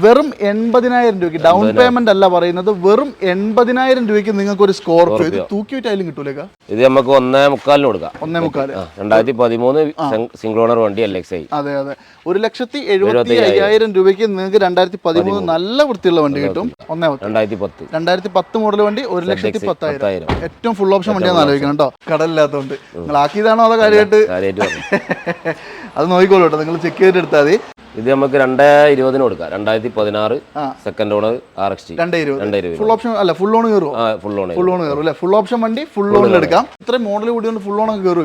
വെറും 80,000 രൂപയ്ക്ക് down payment അല്ല പറയുന്നത്, വെറും 80,000 രൂപയ്ക്ക് നിങ്ങൾക്ക് ഒരു സ്കോർപിയോ ഇത് തൂക്കി വിറ്റായാലും കിട്ടൂലേക്കാ. ഇത് നമുക്ക് 1.25 കൊടുക്കാം. 1.25 2013 സിംഗിൾ ഓണർ വണ്ടി LXi. അതെ അതെ, 1,75,000 രൂപയ്ക്ക് നിങ്ങൾക്ക് 2013 നല്ല വൃത്തിയുള്ള വണ്ടി കിട്ടും. 2010 മോഡൽ വണ്ടി 1,10,000. ഏറ്റവും ഫുൾ ഓപ്ഷൻ വണ്ടിയാണെന്ന് ആലോചിക്കണം കേട്ടോ, കടലില്ലാത്തതുകൊണ്ട്. നിങ്ങൾ ആക്കിയതാണോ അതോ കാര്യമായിട്ട് അത് നോക്കിക്കോളൂ കേട്ടോ, നിങ്ങൾ ചെക്ക് ചെയ്തിട്ട് എടുത്താൽ മതി. ഇത് നമുക്ക് 2.20 കൊടുക്കാം. 2016 second owner RXT 2.20. Full option അല്ല, ഫുൾ ഓൺ കയറും. ഫുൾ ഓൺ കയറും അല്ലേ? ഫുൾ ഓപ്ഷൻ വണ്ടി ഫുൾ ഓണിൽ എടുക്കാം. ഇത്രയും മോഡൽ കൂടി ഫുൾ ഓൺ കയറും.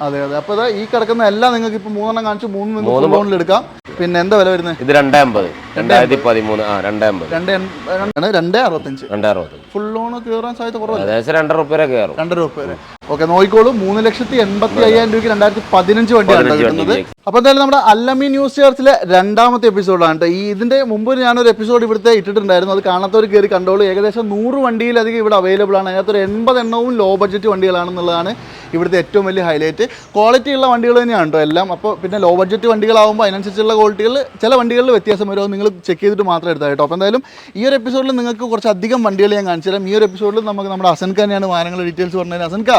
അതെ അതെ. അപ്പൊ ഈ കിടക്കുന്ന എല്ലാം നിങ്ങൾക്ക് ഇപ്പൊ 3 കാണിച്ചു, 3 ഫുൾ ഓണിൽ എടുക്കാം. പിന്നെ എന്താ വില വരുന്നത്? ഇത് 2.50. 2013 2.65. ഫുൾ ഓൺ കയറാൻ സാധ്യത കുറവാണ്. ഏകദേശം 2 രൂപ കയറും. 2 രൂപ വരെ. ഓക്കെ, നോക്കിക്കോളൂ. 3,85,000 രൂപയ്ക്ക് 2015 വണ്ടിയാണ് കിട്ടുന്നത്. അപ്പൊ എന്തായാലും നമ്മുടെ അല്ലമി ന്യൂസ് ചേർച്ചിലെ 2ാമത്തെ എപ്പിസോഡാണ്. ഇതിന്റെ മുമ്പ് ഞാനൊരു എപ്പിസോഡ് ഇവിടുത്തെ ഇട്ടിട്ടുണ്ടായിരുന്നു, അത് കാണാത്തവർ കയറി കണ്ടോളൂ. ഏകദേശം 100 വണ്ടിയിലധികം ഇവിടെ അവൈലബിൾ ആണ്. അതിനകത്തൊരു 80 എണ്ണവും ലോ ബഡ്ജറ്റ് വണ്ടികളാണെന്നുള്ളതാണ് ഇവിടുത്തെ ഏറ്റവും വലിയ ഹൈലൈറ്റ്. ക്വാളിറ്റി ഉള്ള വണ്ടികൾ തന്നെയാണ് കേട്ടോ എല്ലാം. അപ്പോൾ പിന്നെ ലോ ബഡ്ജറ്റ് വണ്ടികളാകുമ്പോൾ അതിനനുസരിച്ചുള്ള ക്വാളിറ്റികൾ ചില വണ്ടികളിൽ വ്യത്യാസം വരുമോ, നിങ്ങൾ ചെക്ക് ചെയ്തിട്ട് മാത്രം എടുത്താൽ കേട്ടോ. അപ്പോൾ എന്തായാലും ഈ ഒരു എപ്പിസോഡിൽ നിങ്ങൾക്ക് കുറച്ചധികം വണ്ടികൾ ഞാൻ കാണിച്ചു തരാം. ഈ ഒരു എപ്പിസോഡിൽ നമുക്ക് നമ്മുടെ അസൻക തന്നെയാണ് വാഹനങ്ങൾ ഡീറ്റെയിൽസ് പറഞ്ഞത്. അസൻക,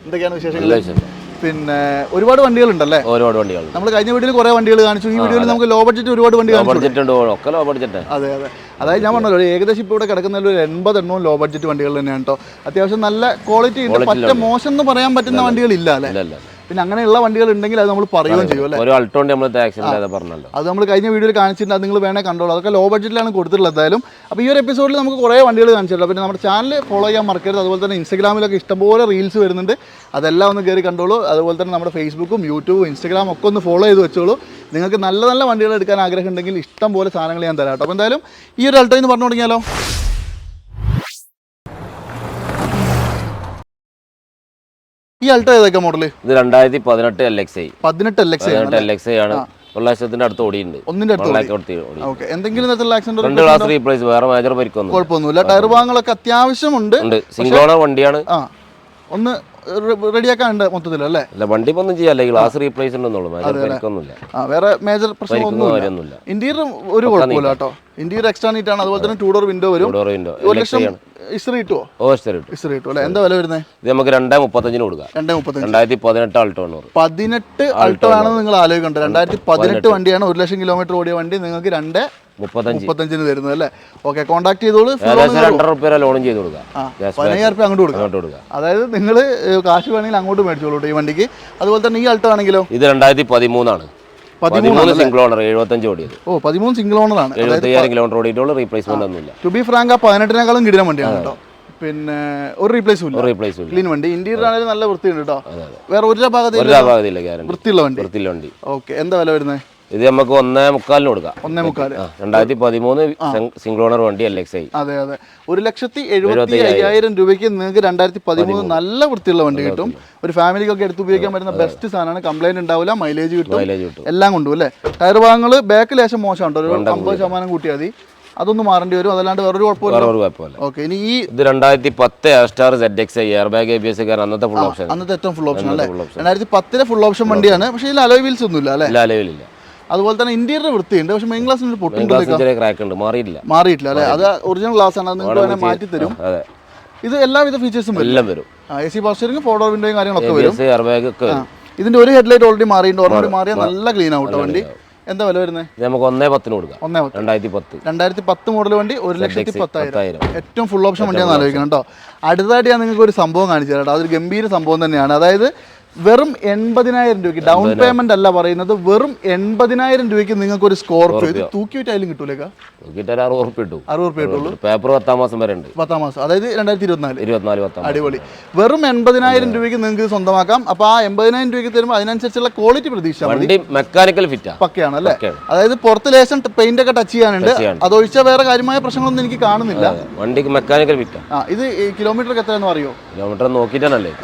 എന്തൊക്കെയാണ് വിശേഷങ്ങൾ? പിന്നെ ഒരുപാട് വണ്ടികളുണ്ടല്ലേ? ഒരുപാട് വണ്ടികൾ. നമ്മൾ കഴിഞ്ഞ വീഡിയോയിൽ കുറേ വണ്ടികൾ കാണിച്ചു. ഈ വീഡിയോയിൽ നമുക്ക് ലോ ബഡ്ജറ്റ് ഒരുപാട് വണ്ടി കാണിച്ചു. അതെ അതെ, അതായത് ഞാൻ പറഞ്ഞല്ലോ ഏകദേശം ഇപ്പോൾ ഇവിടെ കിടക്കുന്നതിൽ ഒരു 80 എണ്ണവും ലോ ബഡ്ജറ്റ് വണ്ടികൾ തന്നെയാണ് കേട്ടോ. അത്യാവശ്യം നല്ല ക്വാളിറ്റി ഉണ്ട്. പറ്റ മോശം എന്ന് പറയാൻ പറ്റുന്ന വണ്ടികളില്ല അല്ലേ? പിന്നെ അങ്ങനെയുള്ള വണ്ടികൾ ഉണ്ടെങ്കിൽ അത് നമ്മൾ പറയുകയും ചെയ്യും അല്ലേ? അത് നമ്മൾ കഴിഞ്ഞ വീഡിയോയിൽ കാണിച്ചിട്ടുണ്ട്, അത് നിങ്ങൾ വേണേൽ കണ്ടോളൂ. അതൊക്കെ ലോ ബഡ്ജറ്റിലാണ് കൊടുത്തിട്ടുള്ളത്. എന്തായാലും അപ്പോൾ ഈ ഒരു എപ്പിസോഡിൽ നമുക്ക് കുറേ വണ്ടികൾ കാണിച്ചിട്ടുണ്ട്. പിന്നെ നമ്മുടെ ചാനൽ ഫോളോ ചെയ്യാൻ മറക്കരുത്. അതുപോലെ തന്നെ ഇൻസ്റ്റാഗ്രാമിലൊക്കെ ഇഷ്ടംപോലെ റീൽസ് വരുന്നുണ്ട്, അതെല്ലാം ഒന്ന് കയറി കണ്ടോളൂ. അതുപോലെ തന്നെ നമ്മുടെ ഫേസ്ബുക്കും യൂട്യൂബും ഇൻസ്റ്റാഗ്രാമും ഒക്കെ ഒന്ന് ഫോളോ ചെയ്ത് വെച്ചോളൂ. നിങ്ങൾക്ക് നല്ല നല്ല വണ്ടികൾ എടുക്കാൻ ആഗ്രഹം ഉണ്ടെങ്കിൽ ഇഷ്ടം പോലെ സാധനങ്ങൾ ഞാൻ തരാം കേട്ടോ. അപ്പോൾ എന്തായാലും ഈ ഒരു അൾട്ടോ എന്ന് പറഞ്ഞു തുടങ്ങിയാലോ. ഈ അൾട്ടോ ഏതൊക്കെ മോഡൽ? ഇത് 2018 LXi. 18 LXi ആണ്. 1 ലക്ഷത്തിന്റെ അടുത്ത് ഓടിയുണ്ട്. എന്തെങ്കിലും തരത്തിലുള്ള ആക്സിഡന്റ്? 2 ക്ലാസ് റീപ്ലേസ്, വേറെ മേജർ പരിക്കൊന്നും കുഴപ്പമൊന്നുമില്ല. ടയർ ഭാഗങ്ങളൊക്കെ അത്യാവശ്യമുണ്ട്. സിംഗിൾ ഓണർ വണ്ടിയാണ്. ഒന്ന് റെഡിയാക്കാനുണ്ട് മൊത്തത്തിലല്ലേ? വണ്ടി ഒന്നും ചെയ്യാല്ല, ഗ്ലാസ് റീപ്ലേസ് ഉണ്ടെന്നുള്ളൂ, മേജർ പരിക്കൊന്നുമില്ല. വേറെ മേജർ പ്രശ്നമൊന്നുമില്ല. ഇന്റീരിയർ ഒരു കുഴപ്പമില്ല കേട്ടോ. ഇന്റീരിയർ എക്സ്ട്രാ നീറ്റ് ആണ്. അതുപോലെ തന്നെ 2 ഡോർ വിൻഡോ വരും. 1 ലക്ഷം ഇസ്ത്രി കിട്ടുമോ? ഇസ്ത്രി കിട്ടും അല്ലേ? എന്താ വില വരുന്നത്? ഇത് നമുക്ക് 2.35 കൊടുക്കാം. 2018 അൾട്ടോ ആണ്. 18 അൾട്ടോ ആണെന്ന് നിങ്ങൾ ആലോചിക്കണ്ട. 2018 വണ്ടിയാണ്. 1 ലക്ഷം കിലോമീറ്റർ ഓടിയ വണ്ടി നിങ്ങൾക്ക് 2.35 തരുന്നത് അല്ലേ? ഓക്കെ, കോൺടാക്ട് ചെയ്തോളൂ. 2 രൂപ ലോണും ചെയ്ത് കൊടുക്കാം. 15,000 രൂപ അങ്ങോട്ട് കൊടുക്കാം. അതായത് നിങ്ങൾ കാശ് വേണമെങ്കിൽ അങ്ങോട്ട് മേടിച്ചോളൂ ഈ വണ്ടിക്ക്. അതുപോലെ തന്നെ ഈ അൾട്ടോ ആണെങ്കിലോ? ഇത് 2013 ആണ്. 13 സിംഗിൾ ഓണർ, 75 ഓടിയത്. 13 സിംഗിൾ ഓണർ ആണ്. 75,000 കിലോമീറ്റർ ഓടിയിട്ടുള്ള റീപ്ലേസ്മെന്റ് ഒന്നുമില്ല. ടു ബി ഫ്രാങ്ക്, 18-നേക്കാളും കിടിലൻ വണ്ടിയാണ് കേട്ടോ. പിന്നെ ഒരു റീപ്ലേസും ഇല്ല. ക്ലീൻ വണ്ടി. ഇന്റീരിയർ ആണെങ്കിലും നല്ല വൃത്തിയുണ്ട് കേട്ടോ. വേറെ ഒരു ഭാഗത്തില്ല, വൃത്തിയുള്ള വണ്ടി. ഓക്കെ, എന്താ വില വരുന്നത്? ഇത് നമുക്ക് 1.25 കൊടുക്കാം. 2013 സിംഗിൾ ഓണർ വണ്ടി LXi. അതെ അതെ, 1,75,000 രൂപയ്ക്ക് നിങ്ങൾക്ക് 2013 നല്ല വൃത്തിയുള്ള വണ്ടി കിട്ടും. ഒരു ഫാമിലിക്കൊക്കെ എടുത്ത് ഉപയോഗിക്കാൻ പറ്റുന്ന ബെസ്റ്റ് സാധനമാണ്. കംപ്ലൈന്റ് ഉണ്ടാവില്ല, മൈലേജ് കിട്ടും, എല്ലാം കൊണ്ടും അല്ലേ? ടയർ ഭാഗങ്ങൾ ബാക്ക് ലേശം മോശമുണ്ടോ? ഒരു 50% കൂട്ടിയാൽ മതി. അതൊന്നും മാറേണ്ടി വരും, അതല്ലാണ്ട് വേറൊരു കുഴപ്പമില്ല. ഓക്കെ, ഇനി ഇത് 2010 Astar ZXi air bag ABS അന്നത്തെ ഫുൾ ഓപ്ഷൻ, അന്നത്തെ ഏറ്റവും ഫുൾ ഓപ്ഷൻ അല്ലേ? 2010 ഫുൾ ഓപ്ഷൻ വണ്ടിയാണ്. പക്ഷേ ഇതിൽ അലോയ് വീൽസ് ഒന്നും ഇല്ല അല്ലേ? അതുപോലെ തന്നെ ഇന്റീരിയർ വൃത്തിയുണ്ട്. പക്ഷേ മെയിൻ ഗ്ലാസിന് പൊട്ടും മാറിയിട്ടില്ല അല്ലേ? അത് ഒറിജിനൽ ഗ്ലാസ് ആണ്, നിങ്ങൾ വേണേൽ മാറ്റി തരും. ഇത് എല്ലാവിധ ഫീച്ചേഴ്സും എല്ലാം വരും. AC പവർ സ്റ്റിയറിംഗ്, 4 ഡോർ വിൻഡോയും കാര്യങ്ങളൊക്കെ വരും. ഇതിന്റെ ഒരു ഹെഡ്ലൈറ്റ് ഓൾറെഡി മാറിയിട്ടുണ്ട്. ഓൾറെഡി മാറിയാൽ നല്ല ക്ലീൻ ആവട്ടെ വണ്ടി. എന്താ വില വരുന്നത്? നമുക്ക് 1.10 കൊടുക്കാം. 2010 മോഡൽ വണ്ടി 1,10,000. ഏറ്റവും ഫുൾ ഓപ്ഷൻ വണ്ടിയാണെന്ന് ആലോചിക്കണം കേട്ടോ. അടുത്തതായിട്ട് ഞാൻ നിങ്ങൾക്ക് ഒരു സംഭവം കാണിച്ചു തരാം. അതൊരു ഗംഭീര സംഭവം തന്നെയാണ്. അതായത് വെറും 80,000 രൂപയ്ക്ക് ഡൗൺ പേയ്മെന്റ് അല്ല പറയുന്നത്, വെറും 80,000 രൂപയ്ക്ക് നിങ്ങൾക്ക് ഒരു സ്കോർപിയോ ഇത് തൂക്കി വിറ്റായാലും കിട്ടൂലേക്കാ? 60 രൂപ കിട്ടുള്ളൂ. പേപ്പർ 10 മാസം വരെ ഉണ്ട്. 10 മാസം, അതായത് 2024. അടിപൊളി. വെറും 80,000 രൂപയ്ക്ക് നിങ്ങൾക്ക് സ്വന്തമാക്കാം. അപ്പൊ ആ 80,000 രൂപയ്ക്ക് തരുമ്പോൾ അതിനനുസരിച്ചുള്ള ക്വാളിറ്റി പ്രതീക്ഷ. മെക്കാനിക്കൽ ഫിറ്റ് പക്കയാണ് അല്ലേ? അതായത് പുറത്ത് ലേശം പെയിന്റ് ഒക്കെ ടച്ച് ചെയ്യാനുണ്ട്. അതൊഴിച്ച വേറെ കാര്യമായ പ്രശ്നങ്ങളൊന്നും എനിക്ക് കാണുന്നില്ല. വണ്ടിക്ക് മെക്കാനിക്കൽ ഫിറ്റ്. ഇത് കിലോമീറ്റർ എത്രയെന്ന് അറിയോ? കിലോമീറ്റർ നോക്കിയിട്ടില്ല അല്ലേ?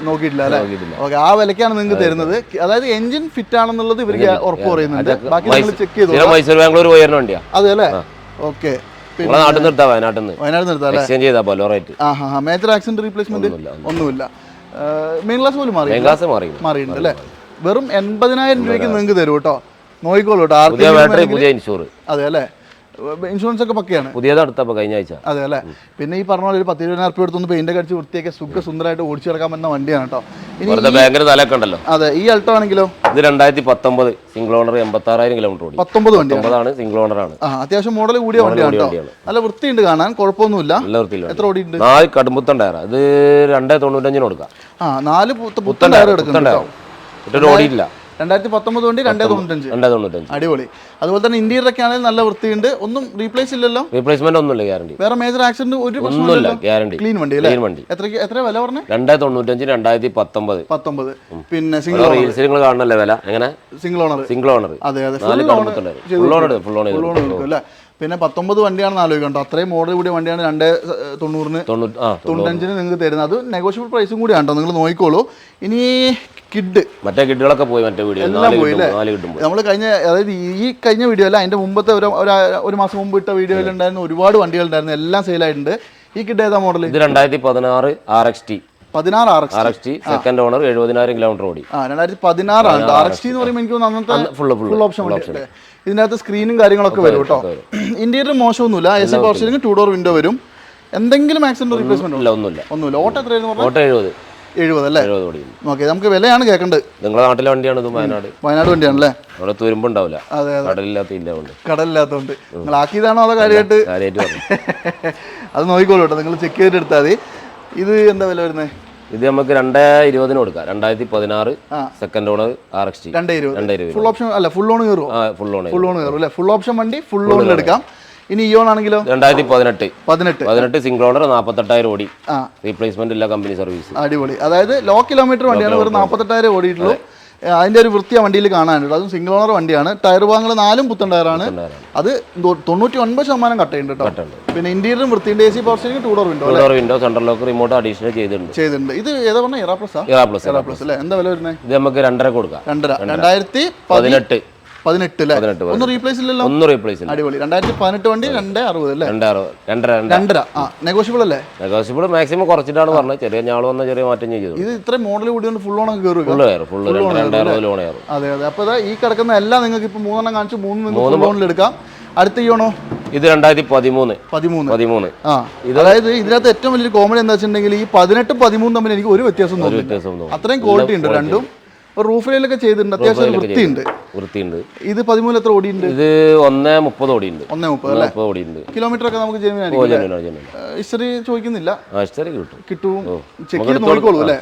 ഓക്കെ, ആ വിലക്കാണ് നിങ്ങൾക്ക് തരുന്നത്. അതായത് എഞ്ചിൻ ഫിറ്റ് ആണെന്നുള്ളത് ഇവർക്ക് ഉറപ്പ് പറയുന്നുണ്ട്. ബാക്കി നിങ്ങൾ ചെക്ക് ചെയ്തു. മൈസൂർ ബാംഗ്ലൂർ പോയിരുന്ന വണ്ടിയാ അതെ അല്ലേ? ഓക്കെ, വയനാട് നിർത്താം. മേജർ ആക്സിഡന്റ് റീപ്ലേസ്മെന്റ് ഒന്നുമില്ല. മെയിൻ ഗ്ലാസ് പോലും മാറിയിട്ടുണ്ട് അല്ലേ? വെറും 80,000 രൂപയ്ക്ക് നിങ്ങൾക്ക് തരും കേട്ടോ. നോക്കിക്കോളൂ പുതിയ ബാറ്ററി, പുതിയ ഇൻഷൂർ. അതെ അല്ലേ, ഇൻഷുറൻസ് ഒക്കെ പക്കയാണ്. പുതിയതടുത്തപ്പോൾ കഴിഞ്ഞ ആഴ്ച. അതെ അല്ലേ. പിന്നെ ഈ പറഞ്ഞ പോലെ ഒരു 10,000 രൂപ എടുത്തൊന്ന് പെയിന്റ് അടിച്ച് വൃത്തിയൊക്കെ സുന്ദരമായിട്ട് ഓടിച്ചു കിടക്കാൻ പറ്റുന്ന വണ്ടിയാണ് കേട്ടോ. ബാങ്കിന് തലയൊക്കെ ഉണ്ടല്ലോ. അതെ, ഈ അൾട്ടോ ആണെങ്കിലോ ഇത് 2019 സിംഗിൾ ഓണർ 86,000 കിലോമീറ്റർ ഓടി. 19 വണ്ടിയാണ്, സിംഗിൾ ഓണർ ആണ്. അത്യാവശ്യം മോഡൽ കൂടിയ വണ്ടിയാണ് കേട്ടോ. നല്ല വൃത്തിയുണ്ട് കാണാൻ, കുഴപ്പമൊന്നുമില്ല. എത്ര ഓടിയുണ്ട്? 4 കടുംപുത്തൻ ടയർ. ഇത് 295 കൊടുക്കാം. 4 പുത്തൻ ടയർ എടുക്കുന്നുണ്ടോ? ഓടിയില്ല. 2019 വണ്ടി 295. അടിപൊളി. അതുപോലെ തന്നെ ഇന്റീരിയർ ഒക്കെ ആണെങ്കിൽ നല്ല വൃത്തിയുണ്ട്. ഒന്നും റീപ്ലേസ് ഇല്ലല്ലോ? റീപ്ലേസ്മെന്റ് ഒന്നുമില്ല, ഗ്യാരണ്ടി. വേറെ മേജർ ആക്സിഡന്റ് ഒരു പ്രശ്നമില്ല, ഗ്യാരണ്ടി. ക്ലീൻ വണ്ടി അല്ലേ? എത്ര വില പറഞ്ഞേ? 295 2019. പിന്നെ സിംഗിൾ നിങ്ങൾ കാണണല്ലേ വില? എങ്ങനെ? Single owner. അതെ അതെ, ഫുൾ ഓണർ അല്ലേ? പിന്നെ 19 വണ്ടിയാണെന്ന് ആലോചിക്കണ്ടോ, അത്രയും മോഡൽ കൂടിയ വണ്ടിയാണ് 290-95 നിങ്ങൾക്ക് തരുന്നത്. അത് നെഗോഷ്യബിൾ പ്രൈസും കൂടിയാണ് കേട്ടോ, നിങ്ങൾ നോക്കിക്കോളൂ. ഇനി മറ്റേ കിഡുകളൊക്കെ പോയി, മറ്റേ വീഡിയോ എല്ലാം പോയില്ലേ? നമ്മൾ അതായത് ഈ കഴിഞ്ഞ വീഡിയോ അല്ല, അതിന്റെ മുമ്പത്തെ ഒരു മാസം മുമ്പ് ഇട്ട വീഡിയോയിൽ ഉണ്ടായിരുന്ന ഒരുപാട് വണ്ടികൾ ഉണ്ടായിരുന്നു, എല്ലാം സെയിലായിട്ടുണ്ട്. ഈ കിഡ് ഏതാ മോഡൽ? ഇത് 2016 RXT. 16 RXT second owner 70,000 kilometre ഓടി. 2016 ആണ്. RXT എന്ന് പറയുമ്പോൾ എനിക്ക് അന്നത്തെ ഫുൾ ഓപ്ഷൻ വണ്ടി. ഇതിനകത്ത് സ്ക്രീനും കാര്യങ്ങളൊക്കെ വരും കേട്ടോ. ഇന്റീരിയർ മോശമൊന്നുമില്ല. AC power steering, 2 door window വരും. എന്തെങ്കിലും ആക്സിഡന്റ് റീപ്ലേസ്മെന്റ് ഒന്നുമില്ല. ഓട്ടോ എത്രയായിരുന്നു? ഓട്ടോ 70 അല്ലേ? ഓക്കെ, നമുക്ക് വിലയാണ് കേൾക്കേണ്ടത്. നിങ്ങളുടെ നാട്ടിലെ വണ്ടിയാണ് ഇത്? വയനാട് വണ്ടിയാണല്ലേ? അവിടെ തുരുമ്പുണ്ടാവില്ല. അതെ, കടലില്ലാത്തതുകൊണ്ട്. നിങ്ങൾ ആക്കിയതാണോ അതോ കാര്യമായിട്ട്? അത് നോക്കിക്കോളൂ കേട്ടോ, നിങ്ങൾ ചെക്ക് ചെയ്തിട്ട് എടുത്താൽ മതി. ഇത് എന്താ വില വരുന്നത്? ഇത് നമുക്ക് 220 കൊടുക്കാം. 2016 second owner RXT. 220. Full option അല്ല, ഫുൾ ഓൺ കയറും. ഫുൾ ഓൺ കയറും അല്ലേ? ഫുൾ ഓപ്ഷൻ വണ്ടി ഫുൾ ഓണിൽ എടുക്കാം. ഇനി ഇയോൺ ആണെങ്കിലോ? 2018 സിംഗിൾ ഓണർ 48,000 ഓടി. റീപ്ലേസ്മെന്റ് ഇല്ല, കമ്പനി സർവീസ്. അടിപൊളി. അതായത് ലോ കിലോമീറ്റർ വണ്ടിയാണ്, വെറും 48,000 ഓടിയിട്ടുള്ളൂ. അതിന്റെ ഒരു വൃത്തി ആ വണ്ടിയിൽ കാണാനുണ്ട്. അതും സിംഗിൾ ഓണർ വണ്ടിയാണ്. ടയർ ഭാഗങ്ങൾ 4 പുത്തൻ ടയറാണ്. അത് 99% കട്ടയുണ്ട് കേട്ടോ. പിന്നെ ഇന്റീരിയറും വൃത്തിയുണ്ട്. AC power steering, 2 door window, central lock, remote additional ചെയ്തിട്ടുണ്ട്. ഇത് ഏതാ പറഞ്ഞ? എറാ പ്ലസ് അല്ലേ? എന്താ വില വരുന്നത്? ഇത് നമുക്ക് 2.5 കൊടുക്കാം. 2018 അല്ലേ? ഒന്നും റീപ്ലേസ് ഇല്ലല്ലോ? ഒന്നും റീപ്ലേസ് ഇല്ല. അടിപൊളി. 2018 വണ്ടി 260 അല്ലേ? 2.5. നെഗോഷ്യബിൾ അല്ലേ? നെഗോഷ്യബിൾ മാക്സിമം കുറച്ചിട്ടാണ് പറഞ്ഞത്. ചെറിയ ഞാൾ വന്ന ചെറിയ മാറ്റം ചെയ്തു. ഇത് ഇത്രയും മോഡൽ കൂടി ഫുൾ ഓൺ കയറും. അതെ അതെ. അപ്പൊ ഈ കിടക്കുന്ന എല്ലാം നിങ്ങൾക്ക് ഇപ്പൊ 3 കാണിച്ചു, 3 ലോണിൽ എടുക്കാം. അടുത്ത ഇയോണോ? ഇത് 2013. അതായത് ഇതിനകത്ത് ഏറ്റവും വലിയൊരു കോമഡി എന്താ വെച്ചിട്ടുണ്ടെങ്കിൽ ഈ 18 13 തമ്മിൽ എനിക്ക് ഒരു വ്യത്യാസം തോന്നുന്നു. അത്രയും ക്വാളിറ്റി ഉണ്ട് രണ്ടും. റൂഫിലൊക്കെ ചെയ്തിട്ടുണ്ട്, അത്യാവശ്യം വൃത്തിയുണ്ട്. ഇത് 13 എത്ര ഓടിയുണ്ട്? ഇത് 130 ഓടിയുണ്ട്. 130 ഓടിയുണ്ട്. കിലോമീറ്റർ ഒക്കെ നമുക്ക് ഹിസ്റ്ററി ചോദിക്കുന്നില്ല, കിട്ടും. ചെക്ക് ചെയ്ത് നോക്കിക്കോളൂ അല്ലേ?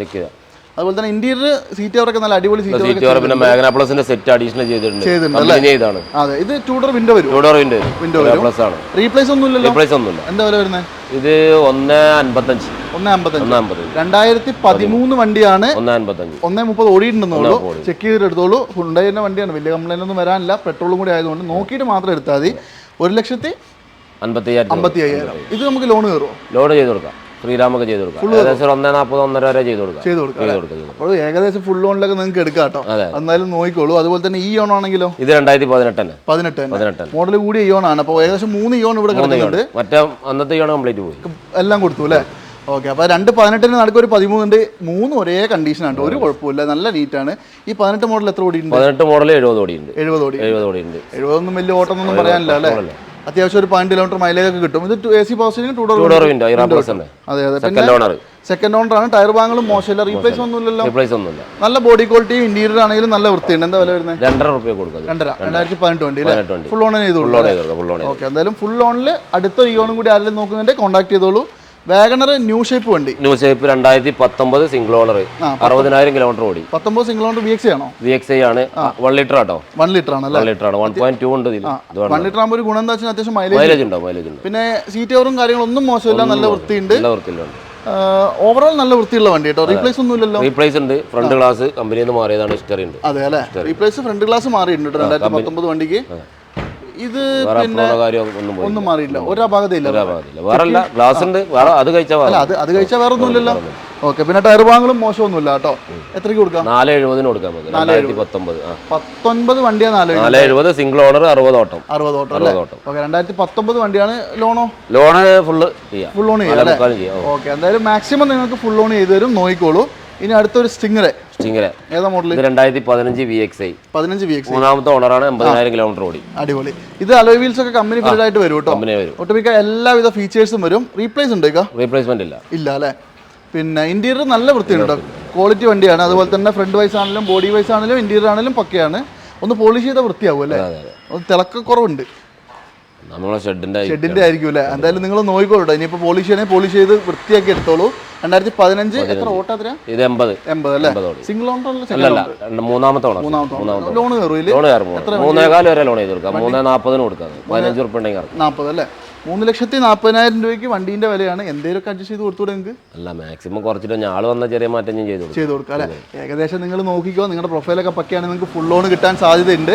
അതുപോലെ തന്നെ ഇന്റീരിയർ സീറ്റ് കവറൊക്കെ നല്ല അടിപൊളി സീറ്റ് കവർ. പിന്നെ മാഗ്ന പ്ലസിന്റെ സെറ്റ് അഡീഷണൽ ചെയ്തിട്ടുണ്ട്. അതെ, ഇത് 2 ഡോർ വിൻഡോ വരും. റീപ്ലേസ് ഒന്നുമില്ലല്ലോ? എന്താ വില വരുന്നത്? ഇത് 155. 2013 വണ്ടിയാണ്. 130 ഓടിയിട്ടുണ്ടെന്നുള്ളൂ. ചെക്ക് ചെയ്തിട്ട് എടുത്തോളൂ. ഹുണ്ടായിന്റെ വണ്ടിയാണ്, വലിയ കംപ്ലൈന്റ് ഒന്നും വരാനില്ല. പെട്രോളും കൂടി ആയതുകൊണ്ട് നോക്കിയിട്ട് മാത്രം എടുത്താൽ മതി. 1,55,000. ഇത് നമുക്ക് ലോൺ കയറുമോ? ലോൺ ചെയ്ത് കൊടുക്കാം. ശ്രീരാമൊക്കെ ചെയ്ത് കൊടുക്കാം. ഏകദേശം 140 1.5 വരെ ചെയ്ത് കൊടുക്കാം. അപ്പോൾ ഏകദേശം ഫുൾ ലോണിലൊക്കെ നിങ്ങൾക്ക് എടുക്കാം കേട്ടോ. എന്നാലും നോക്കിക്കോളൂ. അതുപോലെ തന്നെ ഈ ഓൺ ആണെങ്കിലോ? ഇത് 2018 മോഡൽ കൂടി ഇയോൺ ആണ്. അപ്പോൾ ഏകദേശം 3 ഇയോൺ ഇവിടെ കിടക്കുന്നുണ്ട്. മറ്റേ അന്നത്തെ ഇയോൺ കംപ്ലീറ്റ് പോയി, എല്ലാം കൊടുത്തു അല്ലേ? ഓക്കെ, അപ്പോൾ 218 നടക്കും, ഒരു 13 ഉണ്ട്. 3 ഒരേ കണ്ടീഷനാണ്, ഒരു കുഴപ്പമില്ല, നല്ല നീറ്റാണ്. ഈ 18 മോഡൽ എത്ര ഓടിയുണ്ട്? 18 മോഡൽ 70 ഓടിയുണ്ട്. 70 ഒന്നും വലിയ ഓട്ടമൊന്നും പറയാനില്ല അല്ലേ? അത്യാവശ്യം ഒരു 5 കിലോമീറ്റർ മൈലേജ് ഒക്കെ കിട്ടും. ഇത് AC power steering, 2 door window. അതെ അതെ. സെക്കൻഡ് ഓണർ ആണ്. ടയർ ഭാഗങ്ങളും മോശമില്ല. റീപ്ലേസ് ഒന്നുമില്ലല്ലോ? നല്ല ബോഡി ക്വാളിറ്റി, ഇന്റീരിയർ ആണെങ്കിലും നല്ല വൃത്തിയുണ്ട്. എന്താ വില വരുന്നത്? 2.5 രൂപ കൊടുക്കാം. 2018 വണ്ടി ഫുൾ ഓൺ ചെയ്തോളൂ. ഓക്കെ, എന്തായാലും ഫുൾ ഓണിൽ അടുത്ത ഇയോണും കൂടി ആരെങ്കിലും നോക്കുന്നുണ്ട് കോൺടാക്ട് ചെയ്തോളൂ. വാഗണർ ന്യൂ ഷേപ്പ് വണ്ടി. 2019 സിംഗിൾ ഓണർ 60,000 കിലോമീറ്റർ ഓടി. 19 സിംഗിൾ ഓണർ VXI ആണോ? VXI ആണ്. 1 ലിറ്റർ ആട്ടോ. 1 ലിറ്റർ ആണ് അല്ലേ? 1.2 ഉണ്ട്. 1 ലിറ്റർ ആകുമ്പോൾ ഒരു ഗുണം എന്താ വെച്ചാൽ അത്യാവശ്യം മൈലേജ് ഉണ്ട്. പിന്നെ സീറ്റ് കവറും കാര്യങ്ങളൊന്നും മോശമില്ല, നല്ല വൃത്തിയുണ്ട്. ഓവറോൾ നല്ല വൃത്തിയുള്ള വണ്ടി കേട്ടോ. റീപ്ലേസ് ഒന്നും ഇല്ലല്ലോ? റീപ്ലേസ് ഉണ്ട്. ഫ്രണ്ട് ഗ്ലാസ് കമ്പനിയിൽ നിന്ന് മാറിയതാണ്. ഹിസ്റ്ററി ഉണ്ട്. അതെ അല്ലേ? റീപ്ലേസ് ഫ്രണ്ട് ഗ്ലാസ് മാറിയിട്ടുണ്ട് 2019 വണ്ടിക്ക്. ഇത് പിന്നെ ഒന്നും മാറിയില്ല, ഒരു അപാകതയില്ല. അത് കഴിച്ചാൽ വേറെ ഒന്നുമില്ലല്ലോ. ഓക്കെ, പിന്നെ ടയർ ഭാഗങ്ങളും മോശമൊന്നുമില്ല കേട്ടോ. എത്രയ്ക്ക് കൊടുക്കാം? 470 കൊടുക്കാം. 19 വണ്ടിയാണ്. 470 സിംഗിൾ ഓണർ 60 ഓട്ടം അല്ലേ? ഓക്കെ, 2019 വണ്ടിയാണ്. ലോണ് ഫുൾ ഓൺ ചെയ്യാം. ഓക്കെ, എന്തായാലും മാക്സിമം നിങ്ങൾക്ക് ഫുൾ ഓൺ ചെയ്ത് തരും. നോക്കിക്കോളൂ. ഇനി അടുത്തൊരു സ്റ്റിംഗർ ഏതാ മോഡൽ? 2015 VXI 15 VXI മൂന്നാമത്തെ ഓണറാണ്. 80,000 കിലോമീറ്റർ ഓടി. അടിപൊളി. ഇത് അലോയ് വീൽസ് ഒക്കെ കമ്പനി ഫിറ്റഡ് ആയിട്ട് വരും കേട്ടോ. ഒട്ടുമിക്ക എല്ലാവിധ ഫീച്ചേഴ്സും വരും. റീപ്ലേസ് ഉണ്ട്? റീപ്ലേസ്മെന്റ് ഇല്ല അല്ലേ? പിന്നെ ഇന്റീരിയർ നല്ല വൃത്തിയുണ്ട് കേട്ടോ. ക്വാളിറ്റി വണ്ടിയാണ്. അതുപോലെ തന്നെ ഫ്രണ്ട് വൈസ് ആണെങ്കിലും ബോഡി വൈസ് ആണെങ്കിലും ഇന്റീരിയർ ആണെങ്കിലും പക്കയാണ്. ഒന്ന് പോളിഷ് ചെയ്ത വൃത്തിയാവും അല്ലേ? ഒന്ന് തിളക്കക്കുറവുണ്ട്. ഷെഡിന്റെ ആയിരിക്കും അല്ലേ? എന്തായാലും നിങ്ങൾ നോക്കിക്കോളൂ. ഇനിയിപ്പോൾ പോളിഷ് ചെയ്യണമെങ്കിൽ പോളിഷ് ചെയ്ത് വൃത്തിയാക്കി എടുത്തോളൂ. 2015 എത്ര ഓട്ടം? 80 അല്ലേ? Single owner? മൂന്നാമത്തെ ലോൺ കയറും? 3.4 വരെ ലോൺ ചെയ്ത് കൊടുക്കാം. 3.40 കൊടുക്കാം. 15 ഉറുപ്പിക ഉണ്ടെങ്കിൽ 40 അല്ലേ? 3,40,000 രൂപയ്ക്ക് വണ്ടീന്റെ വിലയാണ്. എന്തെങ്കിലും അഡ്ജസ്റ്റ് ചെയ്ത് കൊടുത്തൂടെ നിങ്ങൾക്ക്? അല്ല, മാക്സിമം കുറച്ചിട്ട് ഞാൾ വന്ന ചെറിയ മാറ്റം ഞാൻ ചെയ്ത് കൊടുക്കാം അല്ലേ? ഏകദേശം നിങ്ങൾ നോക്കിക്കോ. നിങ്ങളുടെ പ്രൊഫൈലൊക്കെ പക്കയാണെങ്കിൽ നിങ്ങൾക്ക് ഫുൾ ലോൺ കിട്ടാൻ സാധ്യതയുണ്ട്.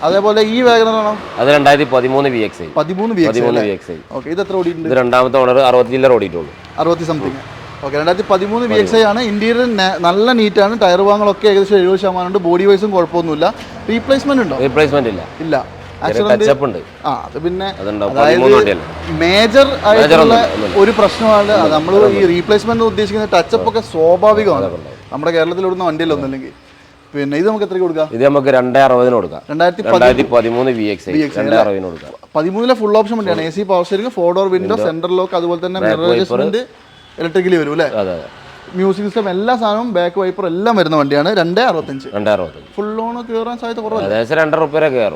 അതേപോലെ ഈ വാഗണറാണോ? അത് 2013 VXI 13 VXI. ഓക്കെ, ഇത് എത്ര ഓടിയിട്ടുണ്ട്? ഇത് രണ്ടാമത്തെ ഓണർ 60 ചില്ലറ ഓടിയിട്ടുള്ളൂ. 60 സംതിങ്. ഓക്കെ, 2013 VXI ആണ്. ഇന്റീരിയർ നല്ല നീറ്റാണ്. ടയർ ഭാഗങ്ങളൊക്കെ ഏകദേശം 70% ഉണ്ട്. ബോഡി വൈസും കുഴപ്പമൊന്നുമില്ല. റീപ്ലേസ്മെന്റ് ഉണ്ടോ? റീപ്ലേസ്മെന്റ് ഇല്ല. അത് പിന്നെ മേജർ ആയിട്ടുള്ള ഒരു പ്രശ്നമാണ്. നമ്മൾ ഈ റീപ്ലേസ്മെന്റ് ഉദ്ദേശിക്കുന്ന ടച്ചപ്പ് ഒക്കെ സ്വാഭാവികമാണ്. നമ്മുടെ കേരളത്തിൽ ഓടുന്ന വണ്ടിയല്ല ഒന്നല്ലെങ്കിൽ. പിന്നെ ഇത് നമുക്ക് എത്ര കൊടുക്കാം? ഇത് നമുക്ക് 2.60 കൊടുക്കാം. 2013 VXI 2.60 കൊടുക്കാം. 13 ഫുൾ ഓപ്ഷൻ വണ്ടിയാണ്. AC power steering, 4 door window, central lock, അതുപോലെ തന്നെ മിറർ അഡ്ജസ്റ്റ്മെന്റ് ഇലക്ട്രിക്കലി വരും അല്ലേ? മ്യൂസിക് സിസ്റ്റം എല്ലാ സാധനവും ബാക്ക് വൈപ്പർ എല്ലാം വരുന്ന വണ്ടിയാണ്. 2.65 ഫുൾ ലോൺ കയറാൻ സാധ്യത കുറവല്ല.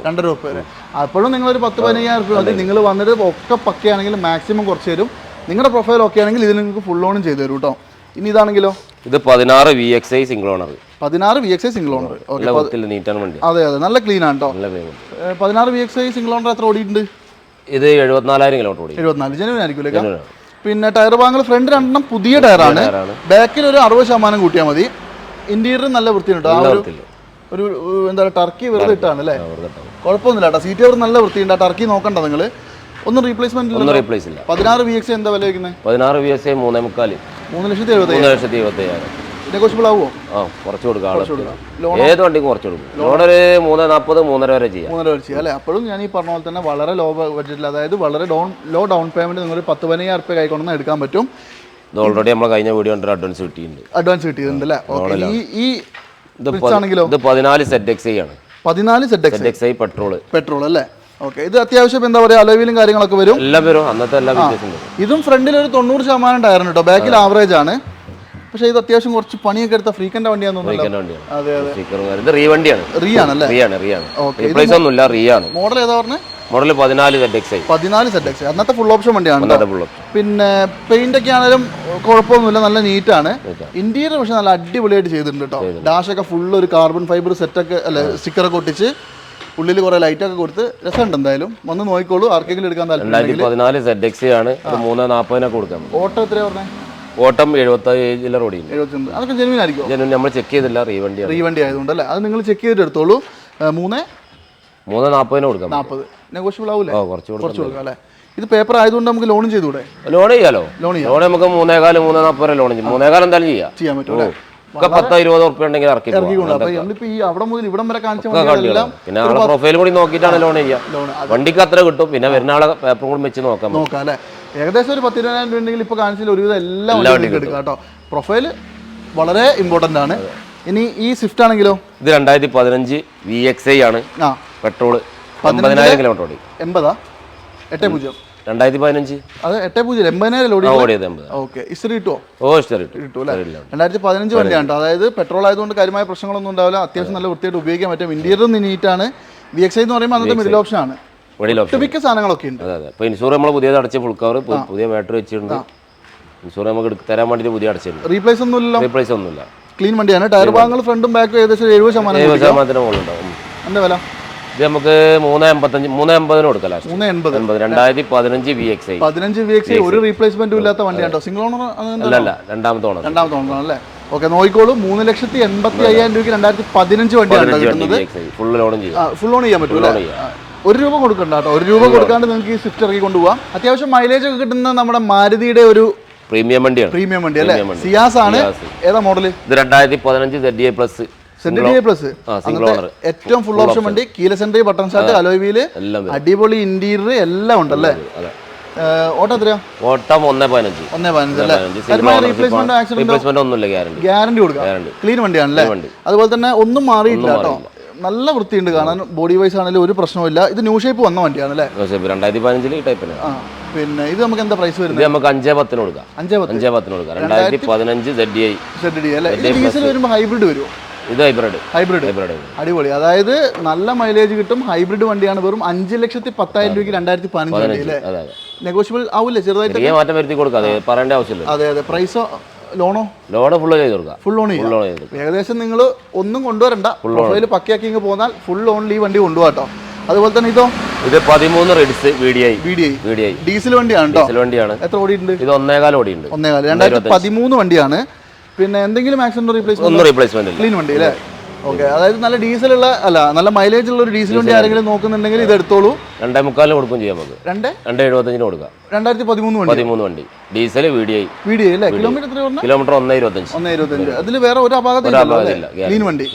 2 രൂപ വരെ. അപ്പോഴും നിങ്ങളൊരു 10-15,000 രൂപ മതി. നിങ്ങൾ വന്നിട്ട് ഒക്കെ പക്കയാണെങ്കിൽ മാക്സിമം കുറച്ച് തരും. നിങ്ങളുടെ പ്രൊഫൈൽ ഒക്കെ ആണെങ്കിൽ ഇതിൽ നിങ്ങൾക്ക് ഫുൾ ലോണും ചെയ്തു തരും കേട്ടോ. ഇനി ഇതാണെങ്കിലോ? ഇത് 16 VXI single owner. 16 VXI single owner. അതെ, നല്ല ക്ലീൻ ആണ് കേട്ടോ. 16 VXI സിംഗിൾ ഓണർ എത്ര ഓടിയിട്ടുണ്ട്? ഇത് 74,000 കിലോമീറ്റർ ഓടി. 74 ജെനുവിൻ ആയിരിക്കും. പിന്നെ ടയർ ഭാഗങ്ങൾ ഫ്രണ്ട് 2 പുതിയ ടയറാണ്. ബാക്കിൽ ഒരു 60% കൂട്ടിയാൽ മതി. ഇന്റീരിയർ നല്ല വൃത്തിയുണ്ട്. ആ ഒരു എന്താ പറയുക, ടർക്കി വെറുതെ ഇട്ടാണ് അല്ലേ? കുഴപ്പമൊന്നുമില്ല കേട്ടോ. സീറ്റ് കവർ നല്ല വൃത്തിയുണ്ട്. ആ ടർക്കി നോക്കണ്ട നിങ്ങൾ. ഒന്നും റീപ്ലേസ്മെന്റ് ഇല്ല. 16 VXI എന്താ വില വയ്ക്കുന്നത്? 16 VXI 3.75. 3,75,000. നെഗോഷ്യബിൾ ആവുമോ? കുറച്ച് കൊടുക്കാം. ഏത് വണ്ടിക്കും കുറച്ച് കൊടുക്കും. ലോൺ ഒരു 3.40 3.5 വരെ ചെയ്യാം അല്ലേ? അപ്പോഴും ഞാൻ ഈ പറഞ്ഞ പോലെ തന്നെ വളരെ ലോ ബഡ്ജറ്റിൽ, അതായത് വളരെ ലോ ഡൗൺ പേയ്മെന്റ് നിങ്ങൾ 10-15,000 രൂപ കൈക്കൊണ്ടെന്ന് എടുക്കാൻ പറ്റും. ഇത് ഓൾറെഡി നമ്മൾ കഴിഞ്ഞ വീഡിയോ അഡ്വാൻസ് കിട്ടിയിട്ടുണ്ട് അല്ലേ? ഇത് 14 ZXI ആണ്. 14 ZXI പെട്രോൾ അല്ലേ? ഓക്കെ, ഇത് അത്യാവശ്യം എന്താ പറയുക, അലോയിലും കാര്യങ്ങളൊക്കെ വരും. എല്ലാം വരും. അന്നത്തെ എല്ലാ ഫീച്ചേഴ്സും. ഇതും ഫ്രണ്ടിൽ ഒരു 90% ടയറാണ് കേട്ടോ. ബാക്കിൽ ആവറേജ് ആണ്. പക്ഷേ ഇത് അത്യാവശ്യം കുറച്ച് പണിയൊക്കെ എടുത്ത ഫ്രീക്കന്റെ വണ്ടിയാണെന്ന് തോന്നുന്നു. അതെ. ഇത് റീ വണ്ടിയാണ്. റീ ആണല്ലേ? മോഡൽ ഏതാ പറഞ്ഞത്? Model 14 ZXI. അന്നത്തെ ഫുൾ ഓപ്ഷൻ വണ്ടിയാണ്. പിന്നെ പെയിന്റ് ഒക്കെ ആണെങ്കിലും കുഴപ്പമൊന്നുമില്ല, നല്ല നീറ്റാണ്. ഇന്റീരിയർ പക്ഷെ നല്ല അടിപൊളിയായിട്ട് ചെയ്തിട്ടുണ്ട് കേട്ടോ. ഡാഷ് ഒക്കെ ഫുൾ ഒരു കാർബൺ ഫൈബർ സെറ്റൊക്കെ അല്ലെ, സ്റ്റിക്കറൊക്കെ ഒട്ടിച്ച് ഉള്ളിൽ കുറെ ലൈറ്റൊക്കെ കൊടുത്ത് രസമുണ്ട്. എന്തായാലും വന്ന് നോക്കിക്കോളൂ. ആർക്കെങ്കിലും എടുക്കാൻ താല്പര്യം. 2014 ZXI ആണ്. 3.40 കൊടുക്കാം. ഓട്ടോ എത്രയാ പറഞ്ഞത്? ഓട്ടം 77 ഓടി. 75. അതൊക്കെ ജെനുവിൻ ആയിരിക്കും. നമ്മൾ ചെക്ക് ചെയ്തില്ല. റീ വണ്ടി ആയതുകൊണ്ട് അല്ലേ? അത് നിങ്ങൾ ചെക്ക് ചെയ്തിട്ട് എടുത്തോളൂ. 3.40 കൊടുക്കാം. 40 നെഗോഷ്യബിൾ ആവൂലേ? കുറച്ച് കൊടുക്കാം അല്ലേ? ഇത് പേപ്പർ ആയതുകൊണ്ട് നമുക്ക് ലോൺ ചെയ്തുകൂടെ? ലോൺ ചെയ്യാലോ. ലോൺ നമുക്ക് 3.4 3.40 ലോൺ ചെയ്യും. 3.4 എന്തായാലും ചെയ്യാൻ പറ്റും. 10-20 ഉറുപ്പിക ഉണ്ടെങ്കിൽ ഇറക്കിക്കൊണ്ട് ഈ അവിടെ മുതൽ ഇവിടം വരെ കാണിച്ച പിന്നെ നമ്മുടെ പ്രൊഫൈൽ കൂടി നോക്കിയിട്ടാണ് ലോൺ ചെയ്യുക. വണ്ടിക്ക് അത്ര കിട്ടും. പിന്നെ വരുന്ന ആളെ പേപ്പർ കൂടി വെച്ച് നോക്കാം അല്ലേ? ഏകദേശം ഒരു 10-20,000 രൂപ ഉണ്ടെങ്കിൽ ഇപ്പോൾ കാണിച്ചാൽ ഒരുവിധം എല്ലാ വണ്ടികളും എടുക്കാം കേട്ടോ. പ്രൊഫൈൽ വളരെ ഇമ്പോർട്ടൻ്റ് ആണ്. ഇനി ഈ സ്വിഫ്റ്റ് ആണെങ്കിലോ? ഇത് 2015 VXI ആണ്. പെട്രോൾ 80,000 കിലോമീറ്റർ ഓടി. 80 80 2015. അത് 80 80,000 ഓടിയത്. ഓക്കെ, ഇസ്റ്ററി കിട്ടുമോ? കിട്ടും അല്ലേ? 2015 വണ്ടിയാണ്. അതായത് പെട്രോൾ ആയതുകൊണ്ട് കാര്യമായ പ്രശ്നങ്ങളൊന്നും ഉണ്ടാവില്ല. അത്യാവശ്യം നല്ല വൃത്തിയായിട്ട് ഉപയോഗിക്കാൻ പറ്റും. ഇന്റീരിയർ നീറ്റാണ്. VXI എന്ന് പറയുമ്പോൾ അന്നത്തെ മിഡിൽ ഓപ്ഷൻ ആണ്. മിക്ക സാധനങ്ങളൊക്കെ ഉണ്ട്. ഇൻഷൂർ നമ്മൾ പുതിയത് അടച്ച ഫുൾ കവർ, പുതിയ ബാറ്ററി വെച്ചിട്ടുണ്ട്. ഇൻഷൂർ നമുക്ക് തരാൻ വേണ്ടി പുതിയ അടച്ചിട്ടുണ്ട്. റീപ്ലേസ് ഒന്നുമില്ല. ക്ലീൻ വണ്ടിയാണ്. ടയർ ഭാഗങ്ങൾ ഫ്രണ്ടും ബാക്കും ഏകദേശം 70% ഉണ്ടാവും. എന്താ വില? ഇത് നമുക്ക് 3.80 കൊടുക്കാം. 2015 VXI. 15 VXI ഒരു റീപ്ലേസ്മെന്റും ഇല്ലാത്ത വണ്ടിയാണോ? സിംഗിൾ ഓണർ അല്ല, രണ്ടാമത്തെ ഓണർ അല്ലേ? ഓക്കെ, നോക്കിക്കോളൂ. 3,85,000 രൂപയ്ക്ക് 2015 വണ്ടിയാണ് കിട്ടുന്നത്. ഫുൾ ലോൺ ചെയ്യാൻ പറ്റും. 1 രൂപ കൊടുക്കണ്ട കേട്ടോ. 1 രൂപ കൊടുക്കാണ്ട് നിങ്ങൾക്ക് ഈ സ്വിഫ്റ്റ് ഇറക്കി കൊണ്ടുപോകാം. അത്യാവശ്യം മൈലേജ് ഒക്കെ കിട്ടുന്ന നമ്മുടെ മാരുതിയുടെ ഒരു പ്രീമിയം വണ്ടി അല്ലേ? സിയാസ് ആണ്. ഏതാ മോഡൽ? ഇത് 2015 ZDI പ്ലസ്. ഏറ്റവും ഫുൾ ഓപ്ഷൻ വണ്ടി. Keyless entry, button start, alloy wheel, അടിപൊളി ഇന്റീരിയർ എല്ലാം ഉണ്ടല്ലേ? ഓട്ടം എത്രയാ? ഓട്ടം 1.15. 1.15 അല്ലേ? റീപ്ലേസ്മെന്റ് ഒന്നുമില്ല, ഗ്യാരണ്ടി കൊടുക്കാം. ക്ലീൻ വണ്ടിയാണല്ലേ? അതുപോലെ തന്നെ ഒന്നും മാറിയിട്ടില്ല കേട്ടോ, നല്ല വൃത്തിയുണ്ട് കാണാൻ. ബോഡി വൈസ് ആണെങ്കിലും ഒരു പ്രശ്നമില്ല. ഇത് ന്യൂ ഷേപ്പ് വന്ന വണ്ടിയാണല്ലേ? 2015 ടൈപ്പിന്. പിന്നെ ഇത് നമുക്ക് എന്താ പ്രൈസ് വരുന്നത്? നമുക്ക് 5.10 കൊടുക്കാം. 5.10 കൊടുക്കാം. 2015 ZDI അല്ലേ? ഡീസൽ വരുമ്പോൾ ഹൈബ്രിഡ് വരുമോ? ഇത് ഹൈബ്രിഡ് അടിപൊളി. അതായത് നല്ല മൈലേജ് കിട്ടും. ഹൈബ്രിഡ് വണ്ടിയാണ്. വെറും 5,10,000 രൂപയ്ക്ക് 2015 അല്ലേ? നെഗോഷ്യബിൾ ആവില്ലേ? ചെറുതായിട്ട് മാറ്റം വരുത്തി കൊടുക്കാം, പറയേണ്ട ആവശ്യമില്ല. അതെ. പ്രൈസോ ലോണോ? ലോണ് ഫുള്ള് ചെയ്ത് കൊടുക്കാം. ഫുൾ ലോൺ ഏകദേശം നിങ്ങൾ ഒന്നും കൊണ്ടുവരണ്ട, പ്രൊഫൈൽ പക്കയാക്കി ഇങ്ങ് പോന്നാൽ ഫുൾ ലോണിൽ ഈ വണ്ടി കൊണ്ടുപോകാട്ടോ. അതുപോലെ തന്നെ ഇത് 13 റെഡ്സ് VDI ഡീസൽ വണ്ടിയാണ് കേട്ടോ. വണ്ടിയാണ്. എത്ര ഓടിയിട്ടുണ്ട്? ഇത് 1.25 ഓടിയുണ്ട്. 2013 വണ്ടിയാണ്. പിന്നെ എന്തെങ്കിലും ആക്സിഡന്റ് റീപ്ലേസ്മെന്റ് ക്ലീൻ വണ്ടി അല്ലേ? ഓക്കെ. അതായത് നല്ല ഡീസലുള്ള നല്ല മൈലേജ് ഉള്ള ഒരു ഡീസൽ വണ്ടി ആരെങ്കിലും നോക്കുന്നുണ്ടെങ്കിൽ ഇത് എടുത്തോളൂ. 2.25 കൊടുക്കും ചെയ്യാം നമുക്ക്. 2.75 കൊടുക്കാം. 2013 വണ്ടി ഡീസൽ VDI അല്ലേ? കിലോമീറ്റർ എത്ര പറഞ്ഞു? കിലോമീറ്റർ 1.25. അതിൽ വേറെ ഒരു അപാകതയില്ല. ക്ലീൻ വണ്ടി.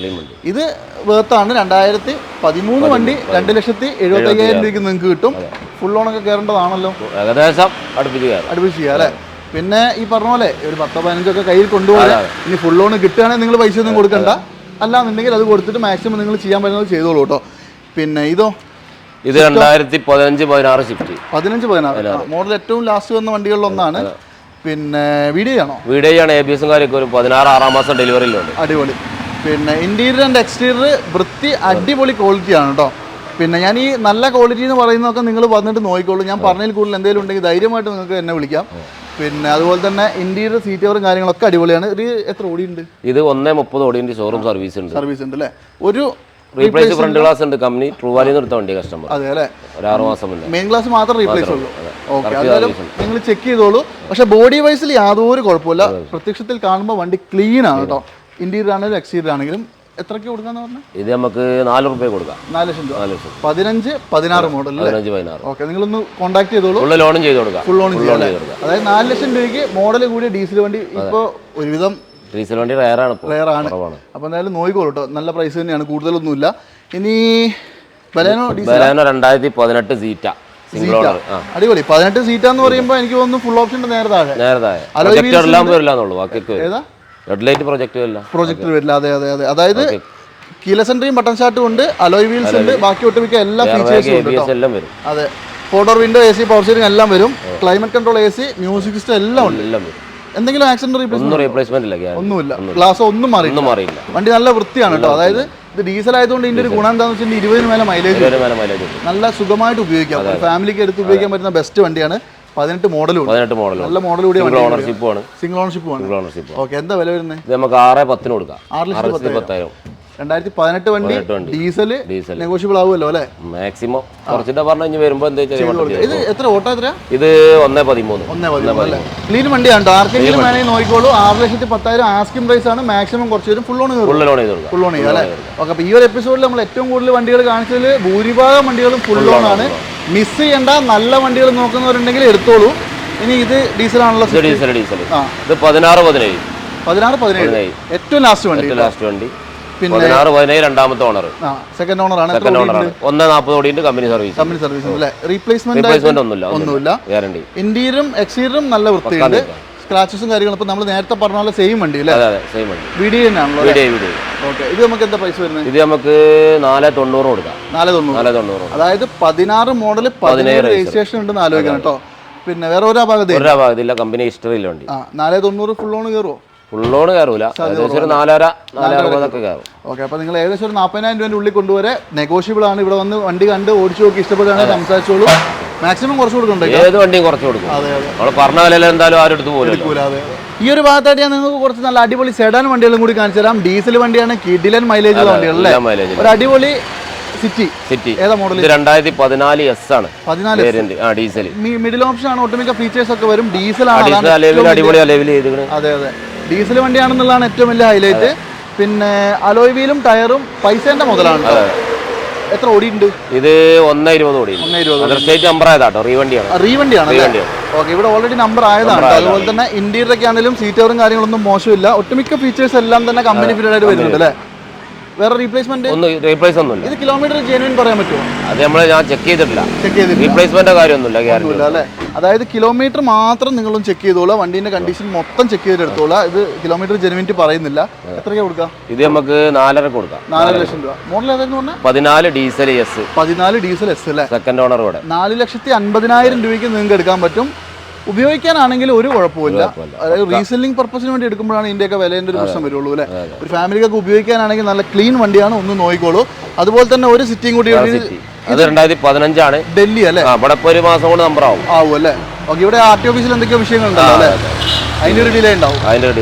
ഇത് വേർത്താണ്. 2013 വണ്ടി 2,75,000 രൂപയ്ക്ക് നിങ്ങൾക്ക് കിട്ടും. ഫുൾ ഓണൊക്കെ കയറേണ്ടതാണല്ലോ. ഏകദേശം അടുപ്പിച്ച് ചെയ്യാം അല്ലേ? പിന്നെ ഈ പറഞ്ഞ പോലെ ഒരു 10-15 കയ്യിൽ കൊണ്ടുപോകാം. ഇനി ഫുൾ ലോൺ കിട്ടുകയാണെങ്കിൽ നിങ്ങൾ പൈസ ഒന്നും കൊടുക്കണ്ട. അല്ലാന്നുണ്ടെങ്കിൽ അത് കൊടുത്തിട്ട് മാക്സിമം നിങ്ങൾ ചെയ്യാൻ പറ്റുന്നത് ചെയ്തോളൂ കേട്ടോ. പിന്നെ ഇത് 2015-16 ഷിഫ്റ്റ്. 15-16 മോഡൽ ഏറ്റവും ലാസ്റ്റ് വന്ന വണ്ടികളിലൊന്നാണ്. പിന്നെ VDI ആണോ? VDI ആണ്. ABS കാര്യമൊക്കെ ഒരു 16 6 മാസം ഡെലിവറിയിലുണ്ട്. അടിപൊളി. പിന്നെ ഇന്റീരിയർ ആൻഡ് എക്സ്റ്റീരിയർ വൃത്തി അടിപൊളി ക്വാളിറ്റി ആണ് കേട്ടോ. പിന്നെ ഞാൻ ഈ നല്ല ക്വാളിറ്റി എന്ന് പറയുന്നതൊക്കെ നിങ്ങൾ വന്നിട്ട് നോക്കിക്കോളൂ. ഞാൻ പറഞ്ഞതിൽ കൂടുതൽ എന്തെങ്കിലും ഉണ്ടെങ്കിൽ ധൈര്യമായിട്ട് നിങ്ങൾക്ക് എന്നെ വിളിക്കാം. പിന്നെ അതുപോലെ തന്നെ ഇന്റീരിയർ സീറ്റ് കവറും കാര്യങ്ങളൊക്കെ അടിപൊളിയാണ്. എത്ര ഓടിയുണ്ട്? ഇത് 1.30 ഓടിയുണ്ട്. ഷോറൂം സർവീസ് ഉണ്ട് അല്ലേ? ഒരു റീപ്ലേസ് ഫ്രണ്ട് ഗ്ലാസ് ഉണ്ട്. കമ്പനി ട്രൂവാലിന്ന് എടുത്ത വണ്ടി കസ്റ്റമർ. അതെ അല്ലേ? ഒരു 6 മാസം മുന്നേ മെയിൻ ഗ്ലാസ് മാത്രം റീപ്ലേസ് ഉള്ളൂ. ഓക്കെ. അതായത് നിങ്ങൾ ചെക്ക് ചെയ്തോളൂ. പക്ഷെ ബോഡി വൈസിൽ യാതൊരു കുഴപ്പമില്ല. പ്രത്യക്ഷത്തിൽ കാണുമ്പോൾ വണ്ടി ക്ലീൻ ആണ് കേട്ടോ. ഇന്റീരിയർ ആണെങ്കിലും എക്സ്റ്റീരിയർ ആണെങ്കിലും. എത്രയ്ക്ക് കൊടുക്കാന്ന് പറഞ്ഞാൽ ഇത് നമുക്ക് 4 രൂപ കൊടുക്കാം. 4 ലക്ഷം രൂപ. 15-16 മോഡൽ. 15-16. ഓക്കെ. നിങ്ങളൊന്ന് കോൺടാക്ട് ചെയ്തോളൂ. ഫുൾ ലോണും ചെയ്ത് കൊടുക്കാം. അതായത് 4 ലക്ഷം രൂപയ്ക്ക് മോഡൽ കൂടിയ ഡീസൽ വണ്ടി ഇപ്പോൾ ഒരുവിധം ഡീസൽ വണ്ടി റയറാണ്. അപ്പോൾ എന്തായാലും നോക്കിക്കോളൂ കേട്ടോ. നല്ല പ്രൈസ് തന്നെയാണ്, കൂടുതലൊന്നുമില്ല. ഇനി ബലേനോ 2018 സീറ്റ അടിപൊളി. 18 സീറ്റാന്ന് പറയുമ്പോൾ എനിക്ക് തോന്നുന്നു ഫുൾ ഓപ്ഷൻ നേരെ താഴെ. പ്രൊജക്ടർ വരില്ല. അതെ. അതായത് കീല സെൻട്രിയും ബട്ടൺ സ്റ്റാർട്ടും ഉണ്ട്, അലോയ് വീൽസ് ഉണ്ട്, ബാക്കി ഒട്ടുമിക്ക എല്ലാ ഫീച്ചേഴ്സും ഉണ്ട്. അതെ. 4 വിൻഡോ AC, പവർ സ്റ്റിയറിംഗ് എല്ലാം വരും. Climate control AC, music system എല്ലാം ഉണ്ട്. എന്തെങ്കിലും ആക്സിഡന്റ് ഒന്നുമില്ല. ഗ്ലാസ് ഒന്നും മാറിയില്ല. വണ്ടി നല്ല വൃത്തിയാണ് കേട്ടോ. അതായത് ഇത് ഡീസൽ ആയതുകൊണ്ട് ഇതിന്റെ ഒരു ഗുണം എന്താണെന്ന് വെച്ചാൽ 20 മേലെ മൈലേജ് നല്ല സുഖമായിട്ട് ഉപയോഗിക്കാം. ഫാമിലിക്ക് എടുത്ത് ഉപയോഗിക്കാൻ പറ്റുന്ന ബെസ്റ്റ് വണ്ടിയാണ്. 18 മോഡലും നല്ല മോഡൽ കൂടിയ സിംഗിൾ ഓണർഷിപ്പ് ആണ്. ഓക്കെ. എന്താ വില വരുന്നത്? നമുക്ക് 6.10 കൊടുക്കാം. 6,10,000. 2018 വണ്ടി ഡീസൽ നെഗോഷ്യബിൾ ആവുമല്ലോ അല്ലേ? മാക്സിമം കുറച്ചിട്ട് പറഞ്ഞു വരുമ്പോ ഇത് എത്ര ഓട്ടോ? എത്ര? ഇത് 1.13. ക്ലീൻ വണ്ടിയാണ്. ആർക്കെങ്കിലും വേണമെങ്കിൽ നോക്കിക്കോളൂ. 6,10,000 ആസ്കിംഗ് പ്രൈസ് ആണ്. മാക്സിമം കുറച്ച് വരും. ഫുൾ ലോൺ ചെയ്യും അല്ലേ? ഓക്കെ. അപ്പോൾ ഈ ഒരു എപ്പിസോഡിൽ നമ്മൾ ഏറ്റവും കൂടുതൽ വണ്ടികൾ കാണിച്ചതിൽ ഭൂരിഭാഗം വണ്ടികളും ഫുൾ ലോൺ ആണ്. മിസ് ചെയ്യേണ്ട. നല്ല വണ്ടികൾ നോക്കുന്നവരുണ്ടെങ്കിൽ എടുത്തോളൂ. ഇനി ഇത് ഡീസൽ ആണല്ലോ? ഡീസൽ. ഇത് 16-17 ഏറ്റവും ലാസ്റ്റ് വണ്ടി. പിന്നെ 16-17 രണ്ടാമത്തെ ഓണർ. സെക്കൻഡ് ഓണർ ആണ്. 1.40 ഓടിയുണ്ട്. കമ്പനി സർവീസ് അല്ലേ? റീപ്ലേസ്മെന്റ് ഒന്നുമില്ല. ഗ്യാരണ്ടി. ഇന്റീരിയറും എക്സ്റ്റീരിയറും നല്ല വൃത്തിയുണ്ട്. സ്ക്രാച്ചസും കാര്യങ്ങളും ഇപ്പൊ നമ്മൾ നേരത്തെ പറഞ്ഞ പോലെ സെയിം വണ്ടി അല്ലേ? VDI തന്നെയാണല്ലോ? ഓക്കെ. ഇത് നമുക്ക് എന്താ പ്രൈസ് വരുന്നത്? ഇത് നമുക്ക് 4.90 കൊടുക്കാം. 4.90. അതായത് 16 മോഡൽ 17 രജിസ്ട്രേഷൻ ഉണ്ടെന്ന് ആലോചിക്കണം കേട്ടോ. പിന്നെ വേറെ ഒരു അപാകതയില്ല. കമ്പനി ഹിസ്റ്ററിയില്ല വണ്ടി. 4.90 ഫുൾ ലോൺ കയറുമോ? ഫുൾ ലോൺ കയറൂല. ഏകദേശം ഒരു 4.60 കയറും. ഓക്കെ. അപ്പോൾ നിങ്ങൾ ഏകദേശം ഒരു 40,000 രൂപേൻ്റെ ഉള്ളിൽ കൊണ്ടുവരെ നെഗോഷ്യബിൾ ആണ്. ഇവിടെ വന്ന് വണ്ടി കണ്ട് ഓടിച്ചു നോക്കി ഇഷ്ടപ്പെടുകയാണെങ്കിൽ സംസാരിച്ചോളൂ. മാക്സിമം കുറച്ച് കൊടുക്കണ്ടേ? ഏത് വണ്ടിയും കുറച്ച് കൊടുക്കും. നമ്മൾ പറഞ്ഞ വിലയിൽ എന്തായാലും ആരും എടുത്ത് പോലും. ഈ ഒരു ഭാഗത്തായിട്ട് ഞാൻ നിങ്ങൾക്ക് കുറച്ച് നല്ല അടിപൊളി സെഡാൻ വണ്ടികളും കൂടി കാണിച്ചു തരാം. ഡീസൽ വണ്ടിയാണ്. കിഡിലൻ മൈലേജ് ഉള്ള വണ്ടികളല്ലേ? ഒരു അടിപൊളി സിറ്റി. ഏതാ മോഡൽ? 2014 S ആണ്. 14 ഡീസൽ. മിഡിൽ ഓപ്ഷൻ ആണ്. ഒട്ടുമിക്ക ഫീച്ചേഴ്സ് ഒക്കെ വരും. ഡീസൽ ആണ്. അതെ. ഡീസൽ വണ്ടിയാണെന്നുള്ളതാണ് ഏറ്റവും വലിയ ഹൈലൈറ്റ്. പിന്നെ അലോയ് വീലും ടയറും പൈസേന്റെ മുതലാണ്. എത്ര ഓടിയുണ്ട്? ഇത് 1.20 ഓടിയുണ്ട്. റീവണ്ടിയാണ്. ഓക്കെ. ഇവിടെ ഓൾറെഡി നമ്പർ ആയതാണ്. അതുപോലെ തന്നെ ഇന്റീരിയർ ഒക്കെ ആണെങ്കിലും സീറ്റ് കവറും കാര്യങ്ങളൊന്നും മോശമില്ല. ഒട്ടുമിക്ക ഫീച്ചേഴ്സ് എല്ലാം തന്നെ കമ്പനി ഫിറ്റഡ് ആയിട്ട് വരുന്നുണ്ട് അല്ലേ? വേറെ റീപ്ലേസ്മെന്റ് റീപ്ലേസ് ഒന്നുമില്ല. ഇത് കിലോമീറ്റർ ജെനുവിൻ പറയാൻ പറ്റുമോ? അത് ഞാൻ ചെക്ക് ചെയ്തിട്ടില്ല. റീപ്ലേസ്മെന്റ് കാര്യമൊന്നുമില്ല, അല്ലേ? അതായത് കിലോമീറ്റർ മാത്രം നിങ്ങളും ചെക്ക് ചെയ്തോളാം, വണ്ടീന്റെ കണ്ടീഷൻ മൊത്തം ചെക്ക് ചെയ്തെടുത്തോളാം. ഇത് കിലോമീറ്റർ ജെനുവിനിറ്റി പറയുന്നില്ല. എത്രയ്ക്ക് കൊടുക്കാം? ഇത് നമുക്ക് 4.5 കൊടുക്കാം. 4 ലക്ഷം രൂപ. മോഡൽ ഏതായിരുന്നു പറഞ്ഞാൽ? 14 ഡീസൽ എസ്. 14 ഡീസൽ എസ് അല്ലേ? സെക്കൻഡ് ഓണർ കൂടെ. 4,50,000 രൂപയ്ക്ക് നിങ്ങൾക്ക് എടുക്കാൻ പറ്റും. ഉപയോഗിക്കാനാണെങ്കിൽ ഒരു കുഴപ്പമില്ല. അതായത് റീസെല്ലിംഗ് പർപ്പസിന് വേണ്ടി എടുക്കുമ്പോഴാണ് ഇതിന്റെയൊക്കെ വിലേന്റെ ഒരു പ്രശ്നം വരുള്ളൂ അല്ലേ? ഒരു ഫാമിലിക്കൊക്കെ ഉപയോഗിക്കാനാണെങ്കിൽ നല്ല ക്ലീൻ വണ്ടിയാണ്, ഒന്ന് നോക്കിക്കോളൂ. അതുപോലെ തന്നെ ഒരു സിറ്റിംഗ് കൂടി. അത് 2015 ആണ്. ഡൽഹി അല്ലേ? ഇവിടെ ഒരു മാസം കൊണ്ട് നമ്പർ ആവും അല്ലേ? ഓക്കെ. ഇവിടെ ആർ ടി ഓഫീസിൽ എന്തൊക്കെയോ വിഷയങ്ങളുണ്ടല്ലോ അല്ലേ? അതിന്റെ ഒരു ഡിലേ ഉണ്ടാവും.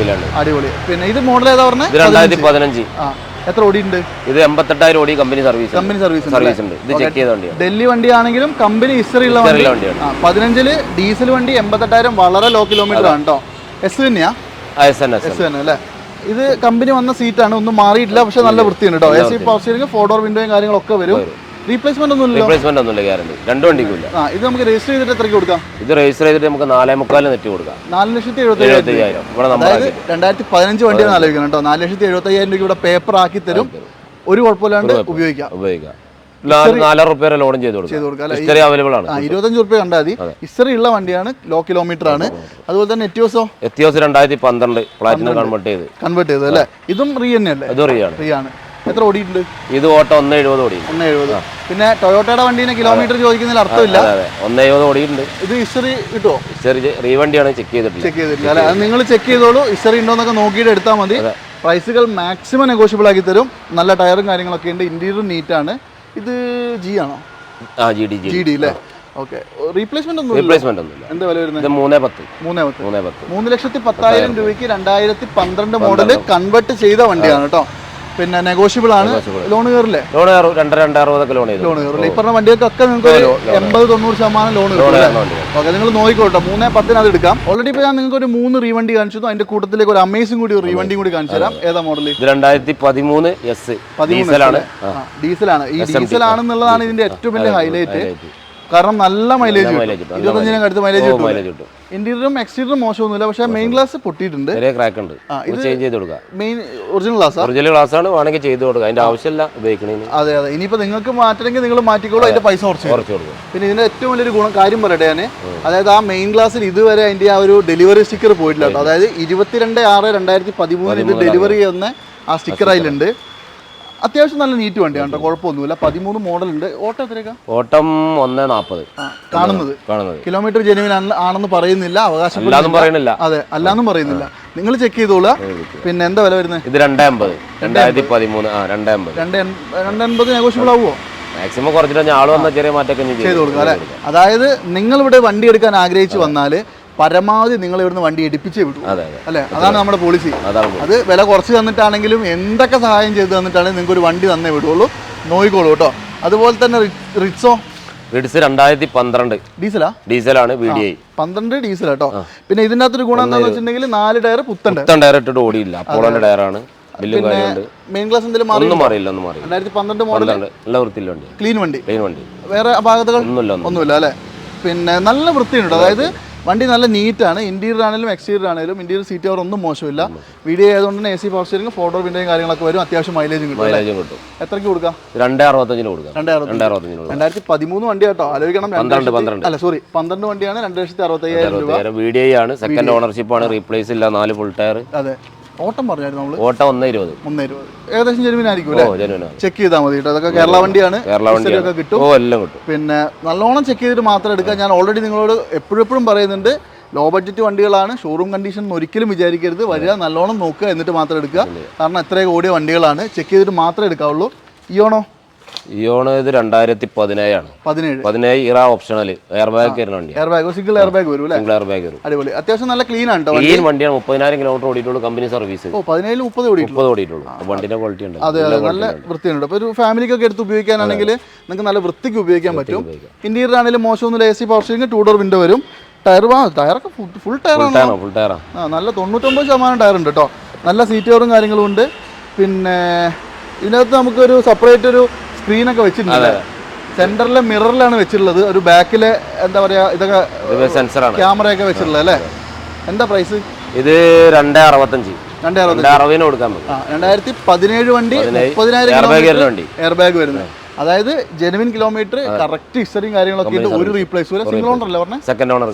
അടിപൊളി. പിന്നെ ഇത് മോഡൽ ഏതാ പറഞ്ഞത്? 2015. എത്ര ഓടിയുണ്ട്? ഇത് 88,000 ഓടി. കമ്പനി സർവീസ് ഉണ്ട്. ഇത് ചെക്ക് ചെയ്ത വണ്ടിയാണ്. ഡൽഹി വണ്ടിയാണെങ്കിലും കമ്പനി ഹിസ്റ്ററി ഉള്ള വണ്ടിയാണ്. 15 ഡീസൽ വണ്ടി 88,000 വളരെ ലോ കിലോമീറ്റർ ആണ് കേട്ടോ. എസ് തന്നെയാ? എസ് തന്നെ അല്ലേ? ഇത് കമ്പനി വന്ന സീറ്റാണ്, ഒന്നും മാറിയിട്ടില്ല. പക്ഷെ നല്ല വൃത്തിയുണ്ട് കേട്ടോ. A C power steering, 4 door വിൻഡോയും കാര്യങ്ങളൊക്കെ വരും. റീപ്ലേസ്മെന്റ് ഒന്നുമില്ല ഗ്യാരണ്ടി. 2 വണ്ടിക്കില്ല. ഇത് നമുക്ക് രജിസ്റ്റർ ചെയ്തിട്ട് എത്രയ്ക്ക് കൊടുക്കാം? ഇത് രജിസ്റ്റർ ചെയ്തിട്ട് നമുക്ക് 4.25 നെറ്റ് കൊടുക്കാം. 4,75,000. അതായത് 2015 വണ്ടിയാണ് ആലോചിക്കണം കേട്ടോ. 4,75,000 രൂപ ഇവിടെ പേപ്പർ ആക്കി തരും. ഒരു കുഴപ്പമില്ലാണ്ട് ഉപയോഗിക്കാം. 4 റുപ്യ ലോണും ചെയ്ത് കൊടുക്കാം. ഹിസ്റ്ററി അവൈലബിൾ ആണ്. 25 റുപ്യ കണ്ടാൽ മതി. ഹിസ്റ്ററി ഉള്ള വണ്ടിയാണ്, ലോ കിലോമീറ്റർ ആണ്. അതുപോലെ തന്നെ എറ്റിയോസ് 2012 പ്ലാറ്റിനം കൺവേർട്ട് ചെയ്ത് അല്ലേ? ഇതും റീ തന്നെയല്ലേ? റീ ആണ്. എത്ര ഓടിയിട്ടുണ്ട്? ഇത് ഓട്ടം 1.70 ഓടി. 1.70. പിന്നെ ടൊയോട്ടയുടെ വണ്ടീനെ കിലോമീറ്റർ ചോദിക്കുന്നതിൽ അർത്ഥമില്ല. 1.70 ഓടിയിട്ടുണ്ട്. ഇത് ഹിസ്റ്ററി കിട്ടുമോ? ഹിസ്റ്ററി റീ വണ്ടിയാണ്, ചെക്ക് ചെയ്തിട്ടില്ല അല്ലേ? അത് നിങ്ങൾ ചെക്ക് ചെയ്തോളൂ. ഹിസ്റ്ററി ഉണ്ടോന്നൊക്കെ നോക്കിയിട്ട് എടുത്താൽ മതി. പ്രൈസുകൾ മാക്സിമം നെഗോഷ്യബിൾ ആക്കി തരും. നല്ല ടയറും കാര്യങ്ങളൊക്കെ ഉണ്ട്. ഇന്റീരിയർ നീറ്റ് ആണ്. ഇത് ജി ആണോ? ജി ഡി അല്ലേ? ഓക്കെ. റീപ്ലേസ്മെന്റ് ഒന്നുമില്ല. എന്താ വില വരുന്നത്? 3,10,000 രൂപയ്ക്ക് 2012 മോഡല് കൺവേർട്ട് ചെയ്ത വണ്ടിയാണ് കേട്ടോ. പിന്നെ നെഗോഷ്യബിൾ ആണ്. ലോൺ കയറില്ലേ? ലോൺ 2,60 ലോൺ കയറില്ല. ഈ പറഞ്ഞ വണ്ടികൾക്കൊക്കെ നിങ്ങൾക്ക് 80-90% ലോൺ കയറും. ഓക്കെ, നിങ്ങൾ നോക്കിക്കോട്ടെ. 3,10 അത് എടുക്കാം. ഓൾറെഡി ഇപ്പോൾ ഞാൻ നിങ്ങൾക്ക് ഒരു 3 റീവണ്ടി കാണിച്ചു. അതിന്റെ കൂട്ടത്തിലേക്ക് ഒരു അമേസിംഗ് കൂടി റീവണ്ടിയും കൂടി കാണിച്ചു തരാം. ഏതാ മോഡൽ? 2013 എസ്. ഡീസലാണ്. ഈ ഡീസൽ ആണെന്നുള്ളതാണ് ഇതിന്റെ ഏറ്റവും വലിയ ഹൈലൈറ്റ്. കാരണം നല്ല മൈലേജ് 25 അടുത്ത് മൈലേജ് കിട്ടും. ഇന്റീരിയറും എക്സ്റ്റീരിയറും മോശമൊന്നുമില്ല. പക്ഷേ മെയിൻ ഗ്ലാസ് പൊട്ടിയിട്ടുണ്ട്. മെയിൻ ഒറിജിനൽ ഗ്ലാസ് ആണ്, വേണമെങ്കിൽ ചെയ്ത് കൊടുക്കുക. അതിന്റെ ആവശ്യമില്ല ഉപയോഗിക്കണേന്. അതെ. ഇനിയിപ്പോൾ നിങ്ങൾക്ക് മാറ്റണമെങ്കിൽ നിങ്ങൾ മാറ്റിക്കോളൂ, അതിന്റെ പൈസ കുറച്ച് കൊടുക്കും. പിന്നെ ഇതിന്റെ ഏറ്റവും വലിയൊരു കാര്യം പറയട്ടെ ഞാൻ. അതായത് ആ മെയിൻ ഗ്ലാസ്സിൽ ഇതുവരെ അതിന്റെ ആ ഒരു ഡെലിവറി സ്റ്റിക്കർ പോയിട്ടില്ല കേട്ടോ. അതായത് 22/6/2013 ഇത് ഡെലിവറി ചെയ്യുന്ന ആ സ്റ്റിക്കർ അതിലുണ്ട്. അത്യാവശ്യം നല്ല നീറ്റ് വണ്ടിയാണ് കേട്ടോ, കുഴപ്പമൊന്നുമില്ല. 13 മോഡൽ ഉണ്ട്. ഓട്ടം എത്രയൊക്കെ? ഓട്ടം 1.40 കാണുന്നത്. കിലോമീറ്റർ ജെനുവിൻ ആണെന്ന് പറയുന്നില്ല, അവകാശം പറയുന്നില്ല. അതെ, അല്ലാന്നും പറയുന്നില്ല. നിങ്ങൾ ചെക്ക് ചെയ്തോളാം. പിന്നെ എന്താ വില വരുന്നത്? ഇത് 2.50. 2013. 2.80 നെഗോഷ്യബിൾ ആവുമോ? മാക്സിമം കുറച്ചിട്ട് ആള് വന്ന ചെറിയ മാറ്റമൊക്കെ ചെയ്ത് കൊടുക്കാം അല്ലേ? അതായത് നിങ്ങളിവിടെ വണ്ടി എടുക്കാൻ ആഗ്രഹിച്ച് വന്നാൽ പരമാവധി നിങ്ങൾ ഇവിടുന്ന് വണ്ടി എടുപ്പിച്ചേ വിടും അല്ലേ? അതാണ് നമ്മുടെ പോളിസി. അത് വില കുറച്ച് തന്നിട്ടാണെങ്കിലും എന്തൊക്കെ സഹായം ചെയ്ത് തന്നിട്ടാണെങ്കിലും നിങ്ങൾക്ക് ഒരു വണ്ടി തന്നേ വിടുള്ളൂ. നോക്കിക്കോളൂ കേട്ടോ. അതുപോലെ തന്നെ റിറ്റ്സ് 2012 ഡീസലാണ്. 12 ഡീസൽ കേട്ടോ. പിന്നെ ഇതിൻ്റെ അകത്തൊരു ഗുണം എന്താണെന്ന് വെച്ചിട്ടുണ്ടെങ്കിൽ 4 ടയർ പുത്തൻ ടയർ ഇട്ടിട്ട് ഓടിയില്ല. അപ്പോളോന്റെ ടയറാണ്. മെയിൻ ക്ലാസ് എന്തെങ്കിലും 2012 മോഡൽ ക്ലീൻ വണ്ടി. വേറെ അപാകതകൾ ഒന്നുമില്ല അല്ലേ? പിന്നെ നല്ല വൃത്തിയുണ്ട്. അതായത് വണ്ടി നല്ല നീറ്റാണ്. ഇന്റീരിയർ ആണെങ്കിലും എക്സ്റ്റീരിയർ ആണെങ്കിലും ഇന്റീരിയർ സീറ്റ് കവർ ഒന്നും മോശമില്ല. വീഡിയോ ആയതുകൊണ്ട് തന്നെ AC പവർ സ്റ്റിയറിംഗ്, 4 ഡോർ വിൻഡോയും കാര്യങ്ങളൊക്കെ വരും. അത്യാവശ്യം മൈലേജും കിട്ടും. എത്രയ്ക്ക് കൊടുക്കാം? 2.65 കൊടുക്കാം. 2013 വണ്ടി കേട്ടോ, ആലോചിക്കണം. 12 വണ്ടിയാണ്. 2,65,000 രൂപ. വീഡിയോ ആണ്. സെക്കൻഡ് ഓണർഷിപ്പ് ആണ്. റീപ്ലേസ് ഇല്ല. 4 ഫുൾ ടയർ. അതെ. ഓട്ടം പറഞ്ഞായിരുന്നു നമ്മള്? ഓട്ടം 1.20. ഏകദേശം ജെനുവിനായിരിക്കും അല്ലേ? ചെക്ക് ചെയ്താൽ മതി കേട്ടോ. അതൊക്കെ കേരള വണ്ടിയാണ്. കിട്ടും. പിന്നെ നല്ലോണം ചെക്ക് ചെയ്തിട്ട് മാത്രം എടുക്കുക. ഞാൻ ഓൾറെഡി നിങ്ങളോട് എപ്പോഴും പറയുന്നുണ്ട്, ലോ ബഡ്ജറ്റ് വണ്ടികളാണ്. ഷോറൂം കണ്ടീഷൻ ഒരിക്കലും വിചാരിക്കരുത്. വരിക, നല്ലോണം നോക്കുക, എന്നിട്ട് മാത്രം എടുക്കുക. കാരണം എത്രയൊക്കെ ഓടിയ വണ്ടികളാണ്. ചെക്ക് ചെയ്തിട്ട് മാത്രമേ എടുക്കാവുള്ളൂ. ഇയോണോ ഇത് 2017 ആണ്. 17 ഇറ optional air bag single air bag വരും അല്ലേ? അടിപൊളി. അത്യാവശ്യം നല്ല ക്ലീൻ ആണ് കേട്ടോ. ക്ലീൻ വണ്ടിയാണ്. 30,000 കിലോമീറ്റർ ഓടിയിട്ടുള്ളൂ. Company service. 17-30 ഓടിയിട്ടുള്ളൂ. വണ്ടിന്റെ ക്വാളിറ്റി ഉണ്ട്. അതെ, നല്ല വൃത്തിയുണ്ട്. അപ്പോൾ ഒരു ഫാമിലിക്കൊക്കെ എടുത്ത് ഉപയോഗിക്കാനാണെങ്കിൽ നിങ്ങൾക്ക് നല്ല വൃത്തിക്ക് ഉപയോഗിക്കാൻ പറ്റും. ഇന്റീരിയർ ആണെങ്കിലും മോശമൊന്നുമില്ല. AC power steering, 2 door window വരും. ടയറൊക്കെ ഫുൾ ടയറാണ്. നല്ല 99% ടയർ ഉണ്ട് കേട്ടോ. നല്ല സീറ്റ് കവറും കാര്യങ്ങളും ഉണ്ട്. പിന്നെ ഇതിനകത്ത് നമുക്കൊരു സെപ്പറേറ്റ് ഒരു സ്ക്രീനൊക്കെ വെച്ചിട്ടുണ്ട്. സെന്ററിലെ മിററിലാണ് വെച്ചിട്ടുള്ളത്. ഒരു ബാക്കിലെ എന്താ പറയാ, ഇതൊക്കെ സെൻസറാണ്, ക്യാമറയൊക്കെ വെച്ചിട്ടുള്ളത് അല്ലേ? എന്താ പ്രൈസ്? ഇത് 265. 260 കൊടുക്കാൻ പറ്റും. 2017 വണ്ടി 30,000 എയർ ബാഗ് വരുന്നത്. അതായത് ജെനുവിൻ കിലോമീറ്റർ, കറക്റ്റ് ഹിസ്റ്ററിയും കാര്യങ്ങളൊക്കെ ഉണ്ട്. ഒരു റീപ്ലേസ് വരെ. സിംഗിൾ ഓണർ അല്ലേ പറഞ്ഞത്? സെക്കൻഡ് ഓണർ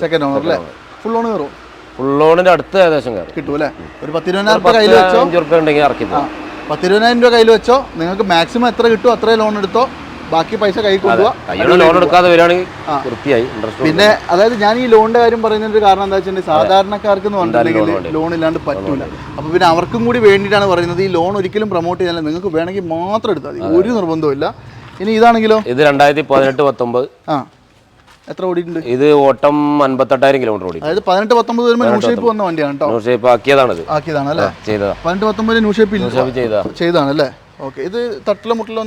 അല്ലേ? ഫുൾ ഓൺ കയറും? ഫുൾ ഓണിന്റെ അടുത്ത് ഏകദേശം കയറും. കിട്ടും അല്ലേ? ഒരു 10,20,000 രൂപ കയ്യിൽ വെച്ചോ, 10,20,000 രൂപ കയ്യിൽ വെച്ചോ, നിങ്ങൾക്ക് മാക്സിമം എത്ര കിട്ടും അത്രയും ലോൺ എടുത്തോ, ബാക്കി പൈസ കൈ കൊണ്ടുപോവാ. ലോൺ എടുക്കാതെ വരികയാണെങ്കിൽ വൃത്തിയായി. പിന്നെ അതായത് ഞാൻ ഈ ലോണിന്റെ കാര്യം പറയുന്നതിന്റെ കാരണം എന്താ വെച്ചിട്ടുണ്ടെങ്കിൽ സാധാരണക്കാർക്ക് എന്ന് പറഞ്ഞിട്ടുണ്ടെങ്കിൽ ലോൺ ഇല്ലാണ്ട് പറ്റൂല. അപ്പൊ പിന്നെ അവർക്കും കൂടി വേണ്ടിയിട്ടാണ് പറയുന്നത് ഈ ലോൺ ഒരിക്കലും പ്രൊമോട്ട് ചെയ്യാൻ. നിങ്ങൾക്ക് വേണമെങ്കിൽ മാത്രം എടുത്താൽ മതി, ഒരു നിർബന്ധമില്ല. ഇനി ഇതാണെങ്കിലോ? ഇത് 2018-19. എത്ര ഓടിയിട്ടുണ്ട്? ഇത് ഓട്ടം 58,000 കിലോമീറ്റർ ഓടി. അതായത് 18-19 വരുമ്പോൾ ന്യൂ ഷേപ്പ് വന്ന വണ്ടിയാണ് കേട്ടോ. ന്യൂ ഷേപ്പ് ആക്കിയതാണ് അല്ലേ? 18-19 ന്യൂ ഷേപ്പ് ചെയ്താണ് അല്ലേ? ഓക്കെ. ഇത് തട്ടിലോ മുട്ടിലോ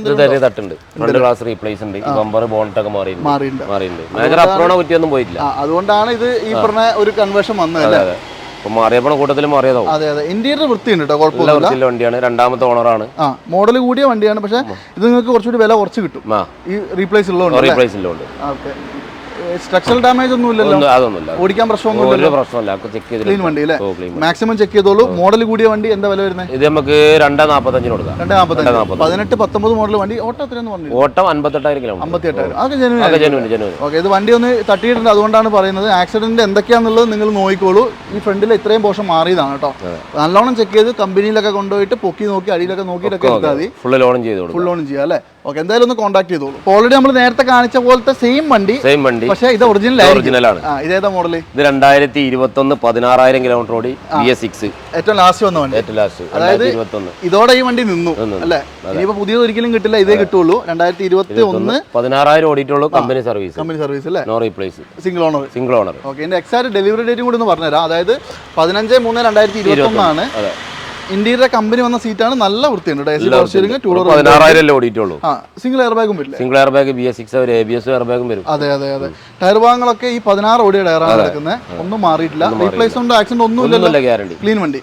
തട്ടുണ്ട്. ഫ്രണ്ട് ഗ്ലാസ് റീപ്ലേസ് ഉണ്ട്. ബമ്പർ ബോണറ്റൊക്കെ മാറിയിട്ടുണ്ട്. മേജർ അപ്രോണോ പറ്റിയൊന്നും പോയിട്ടില്ല. അതുകൊണ്ടാണ് ഇത് ഈ പറഞ്ഞ ഒരു കൺവേർഷൻ വന്നത്. മാറിയപ്പോൾ കൂട്ടത്തിൽ മാറിയതാവും. അതെ. ഇന്റീരിയർ വൃത്തിയുണ്ട് കേട്ടോ, കുഴപ്പമില്ല. വണ്ടിയാണ്, രണ്ടാമത്തെ ഓണറാണ്. മോഡൽ കൂടിയ വണ്ടിയാണ്, പക്ഷെ ഇത് നിങ്ങൾക്ക് കുറച്ചുകൂടി വില കുറച്ച് കിട്ടും ഈ റീപ്ലേസ് ഉള്ളതുകൊണ്ട്. ഓക്കെ. സ്ട്രക്ചറൽ ഡാമേജ് ഒന്നും ഇല്ലല്ലോ? അതൊന്നുമില്ല. ഓടിക്കാൻ പ്രശ്നമൊന്നുമില്ല. ക്ലീൻ വണ്ടി അല്ലേ? മാക്സിമം ചെക്ക് ചെയ്തോളൂ. മോഡൽ കൂടിയ വണ്ടി എന്താ വില വരുന്നത്? ഇത് നമുക്ക് 245 കൊടുക്കാം. 18-19 മോഡൽ വണ്ടി. ഓട്ടം എത്രയെന്ന് പറഞ്ഞു? ഓട്ടം 58,000 കിലോമീറ്റർ. 58,000. അതൊക്കെ ജെനുവിൻ. ഓക്കെ. ഇത് വണ്ടി ഒന്ന് തട്ടിയിട്ടുണ്ട്, അതുകൊണ്ടാണ് പറയുന്നത്. ആക്സിഡന്റ് എന്തൊക്കെയാണെന്നുള്ളത് നിങ്ങൾ നോക്കിക്കോളൂ. ഈ ഫ്രണ്ടിൽ ഇത്രയും പോർഷൻ മാറിയതാണ് കേട്ടോ. നല്ലോണം ചെക്ക് ചെയ്ത് കമ്പനിയിലൊക്കെ കൊണ്ടുപോയിട്ട് പൊക്കി നോക്കി അടിയിലൊക്കെ നോക്കിയിട്ടൊക്കെ എടുത്താൽ മതി. ഫുൾ ലോണും ചെയ്യാം അല്ലേ? ഓക്കെ. എന്തായാലും ഒന്ന് കോൺടാക്ട് ചെയ്തോളൂ. ഓൾറെഡി നമ്മൾ നേരത്തെ കാണിച്ച പോലത്തെ സെയിം വണ്ടി, പക്ഷേ ഇത് ഒറിജിനലാണ്. ഇതേതാ മോഡൽ? ഇത് 2021 16,000 കിലോമീറ്റർ ഓടി. BS6 ഏറ്റവും ലാസ്റ്റ് വന്ന വണ്ടി. അതായത് ഇതോടെ ഈ വണ്ടി നിന്നു അല്ലേ? ഇനിയിപ്പോ പുതിയത് ഒരിക്കലും കിട്ടില്ല, ഇതേ കിട്ടുള്ളൂ. 2021 16,000 ഓടിയിട്ടുള്ളൂ. കമ്പനി സർവീസ് അല്ലേ? No replace. Single owner. Okay. ഇതിന്റെ എക്സാക്ട് ഡെലിവറി ഡേറ്റും കൂടി ഒന്ന് പറഞ്ഞുതരാം. അതായത് 15/3/2021 ആണ്. ഇന്ത്യയുടെ കമ്പനി വന്ന സീറ്റാണ്. നല്ല വൃത്തിയുണ്ട്. 16,000 ഓടിയിട്ടുള്ളൂ. സിംഗിൾ എയർ ബാഗും വരില്ല. Single air bag BS6 ABS air ബാഗും വരും. അതെ. ടയർ ഭാഗങ്ങളൊക്കെ ഈ 16 ഓടിയ ടയറാണ് എടുക്കുന്നത്. ഒന്നും മാറിയിട്ടില്ല. റീപ്ലേസ്മെന്റ് ആക്സിഡന്റ് ഒന്നുമില്ല. ഗ്യാരണ്ടി. ക്ലീൻ വണ്ടി.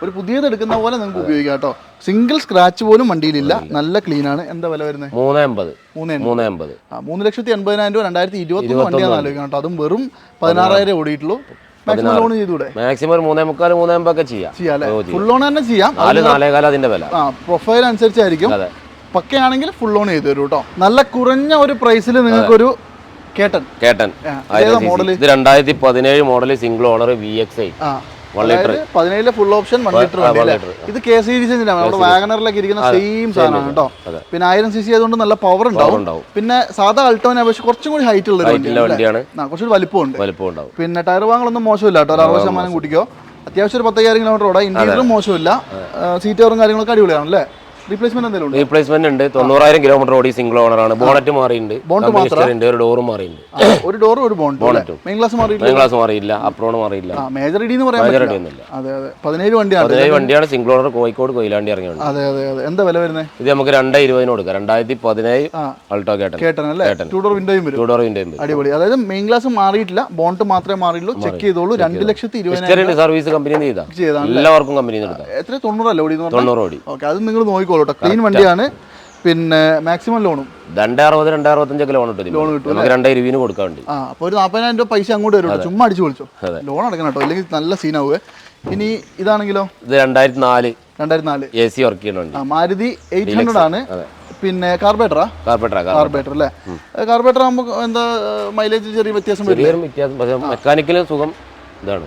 ഒരു പുതിയത് എടുക്കുന്ന പോലെ നിങ്ങൾക്ക് ഉപയോഗിക്കാം കേട്ടോ. സിംഗിൾ സ്ക്രാച്ച് പോലും വണ്ടിയിലില്ല. നല്ല ക്ലീൻ ആണ്. എന്താ വില വരുന്നത്? 380. 3,80,000 രൂപ 2021 വണ്ടിയാണ് ആലോചിക്കണം കേട്ടോ. അതും വെറും 16,000 ഓടിയിട്ടുള്ളൂ. മാക്സിമം 3,50,000 ചെയ്യാം. ഫുൾ ലോൺ തന്നെ ചെയ്യാം. 4,4,4 അതിന്റെ വില. പ്രൊഫൈൽ അനുസരിച്ചായിരിക്കും. പക്കയാണെങ്കിൽ ഫുൾ ലോൺ ചെയ്തു തരും കേട്ടോ. നല്ല കുറഞ്ഞ ഒരു പ്രൈസിൽ നിങ്ങൾക്കൊരു കേട്ടൻ മോഡൽ. ഇത് 2017 model single owner VX8. 17 full option 1 litre. ഇത് K സീരീസ് നമ്മുടെ വാഗണറിലൊക്കെ ഇരിക്കുന്ന സെയിം സാധനമാണ് കേട്ടോ. പിന്നെ 1000cc ആയതുകൊണ്ട് നല്ല പവർ ഉണ്ടാവും. പിന്നെ സാധാ അൾട്ടോനെ അപേക്ഷിച്ച് കുറച്ചും കൂടി ഹൈറ്റ് ഉള്ള വണ്ടിയാണ്. കുറച്ചുകൂടി വലിപ്പമുണ്ട്. പിന്നെ ടയർ ഭാഗങ്ങളൊന്നും മോശമില്ല കേട്ടോ. 60% കൂട്ടിക്കോ. അത്യാവശ്യം ഒരു 10,000 കിലോമീറ്റർ ഓടാം. ഇന്റീരിയറും മോശമില്ല. സീറ്റ് കവറും കാര്യങ്ങളൊക്കെ അടിപൊളിയാണ് അല്ലേ? റീപ്ലേസ്മെന്റ് ഉണ്ട്. 90,000 കിലോമീറ്റർ ഓടി. സിംഗിൾ ഓണർ ആണ്. ബോണറ്റ് മാറിയിട്ടുണ്ട്. ഒരു ഡോറും മാറിയിട്ടുണ്ട്. ഒരു ഡോറും ഒരു ബോണറ്റും. മെയിൻ ഗ്ലാസ് മാറിയില്ല. അപ്രോണ് മാറിയില്ല. മേജർ ഇടി എന്ന് പറയാൻ 17 വണ്ടിയാണ്. സിംഗിൾ ഓണർ കോഴിക്കോട് കൊയിലാണ്ടി ഇറങ്ങിയുണ്ട്. എന്താ വില വരുന്നത്? ഇത് നമുക്ക് 220 കൊടുക്കാം. 2017 അൾട്ടോ കേട്ടൻ അല്ലേ? 2 ഡോർ വിൻഡോയും വരും. അടിപൊളി. അതായത് മെയിൻ ഗ്ലാസ് മാറിയിട്ടില്ല. ബോണറ്റ് മാത്രമേ മാറിയുള്ളൂ. ചെക്ക് ചെയ്തോളൂ. 2,20,000 സർവീസ് കമ്പനി എല്ലാവർക്കും കമ്പനി എത്ര 90 അല്ലേ ഓടി? 90 ഓടി. ഓക്കെ. അത് നിങ്ങൾ നോക്കിക്കോളൂ. ക്ലീൻ വണ്ടിയാണ്. പിന്നെ മാക്സിമം ലോണും 260-265 ലോൺ കിട്ടും. 220 കൊടുക്കാൻ വേണ്ടി. അപ്പോൾ ഒരു 40,000 രൂപ പൈസ അങ്ങോട്ട് വരും. ചുമ്മാ അടിച്ചു വിളിച്ചോ. ലോൺ അടക്കണം കേട്ടോ, അല്ലെങ്കിൽ നല്ല സീനാവുക. ഇനി ഇതാണെങ്കിലോ? ഇത് 2004 AC വർക്ക് ചെയ്യുന്നുണ്ട്. മാരുതി 800 ആണ്. പിന്നെ കാർബേറ്റർ അല്ലേ? കാർബേറ്റർ ആകുമ്പോൾ എന്താ മൈലേജ് ചെറിയ വ്യത്യാസം വരും. മെക്കാനിക്കൽ സുഖം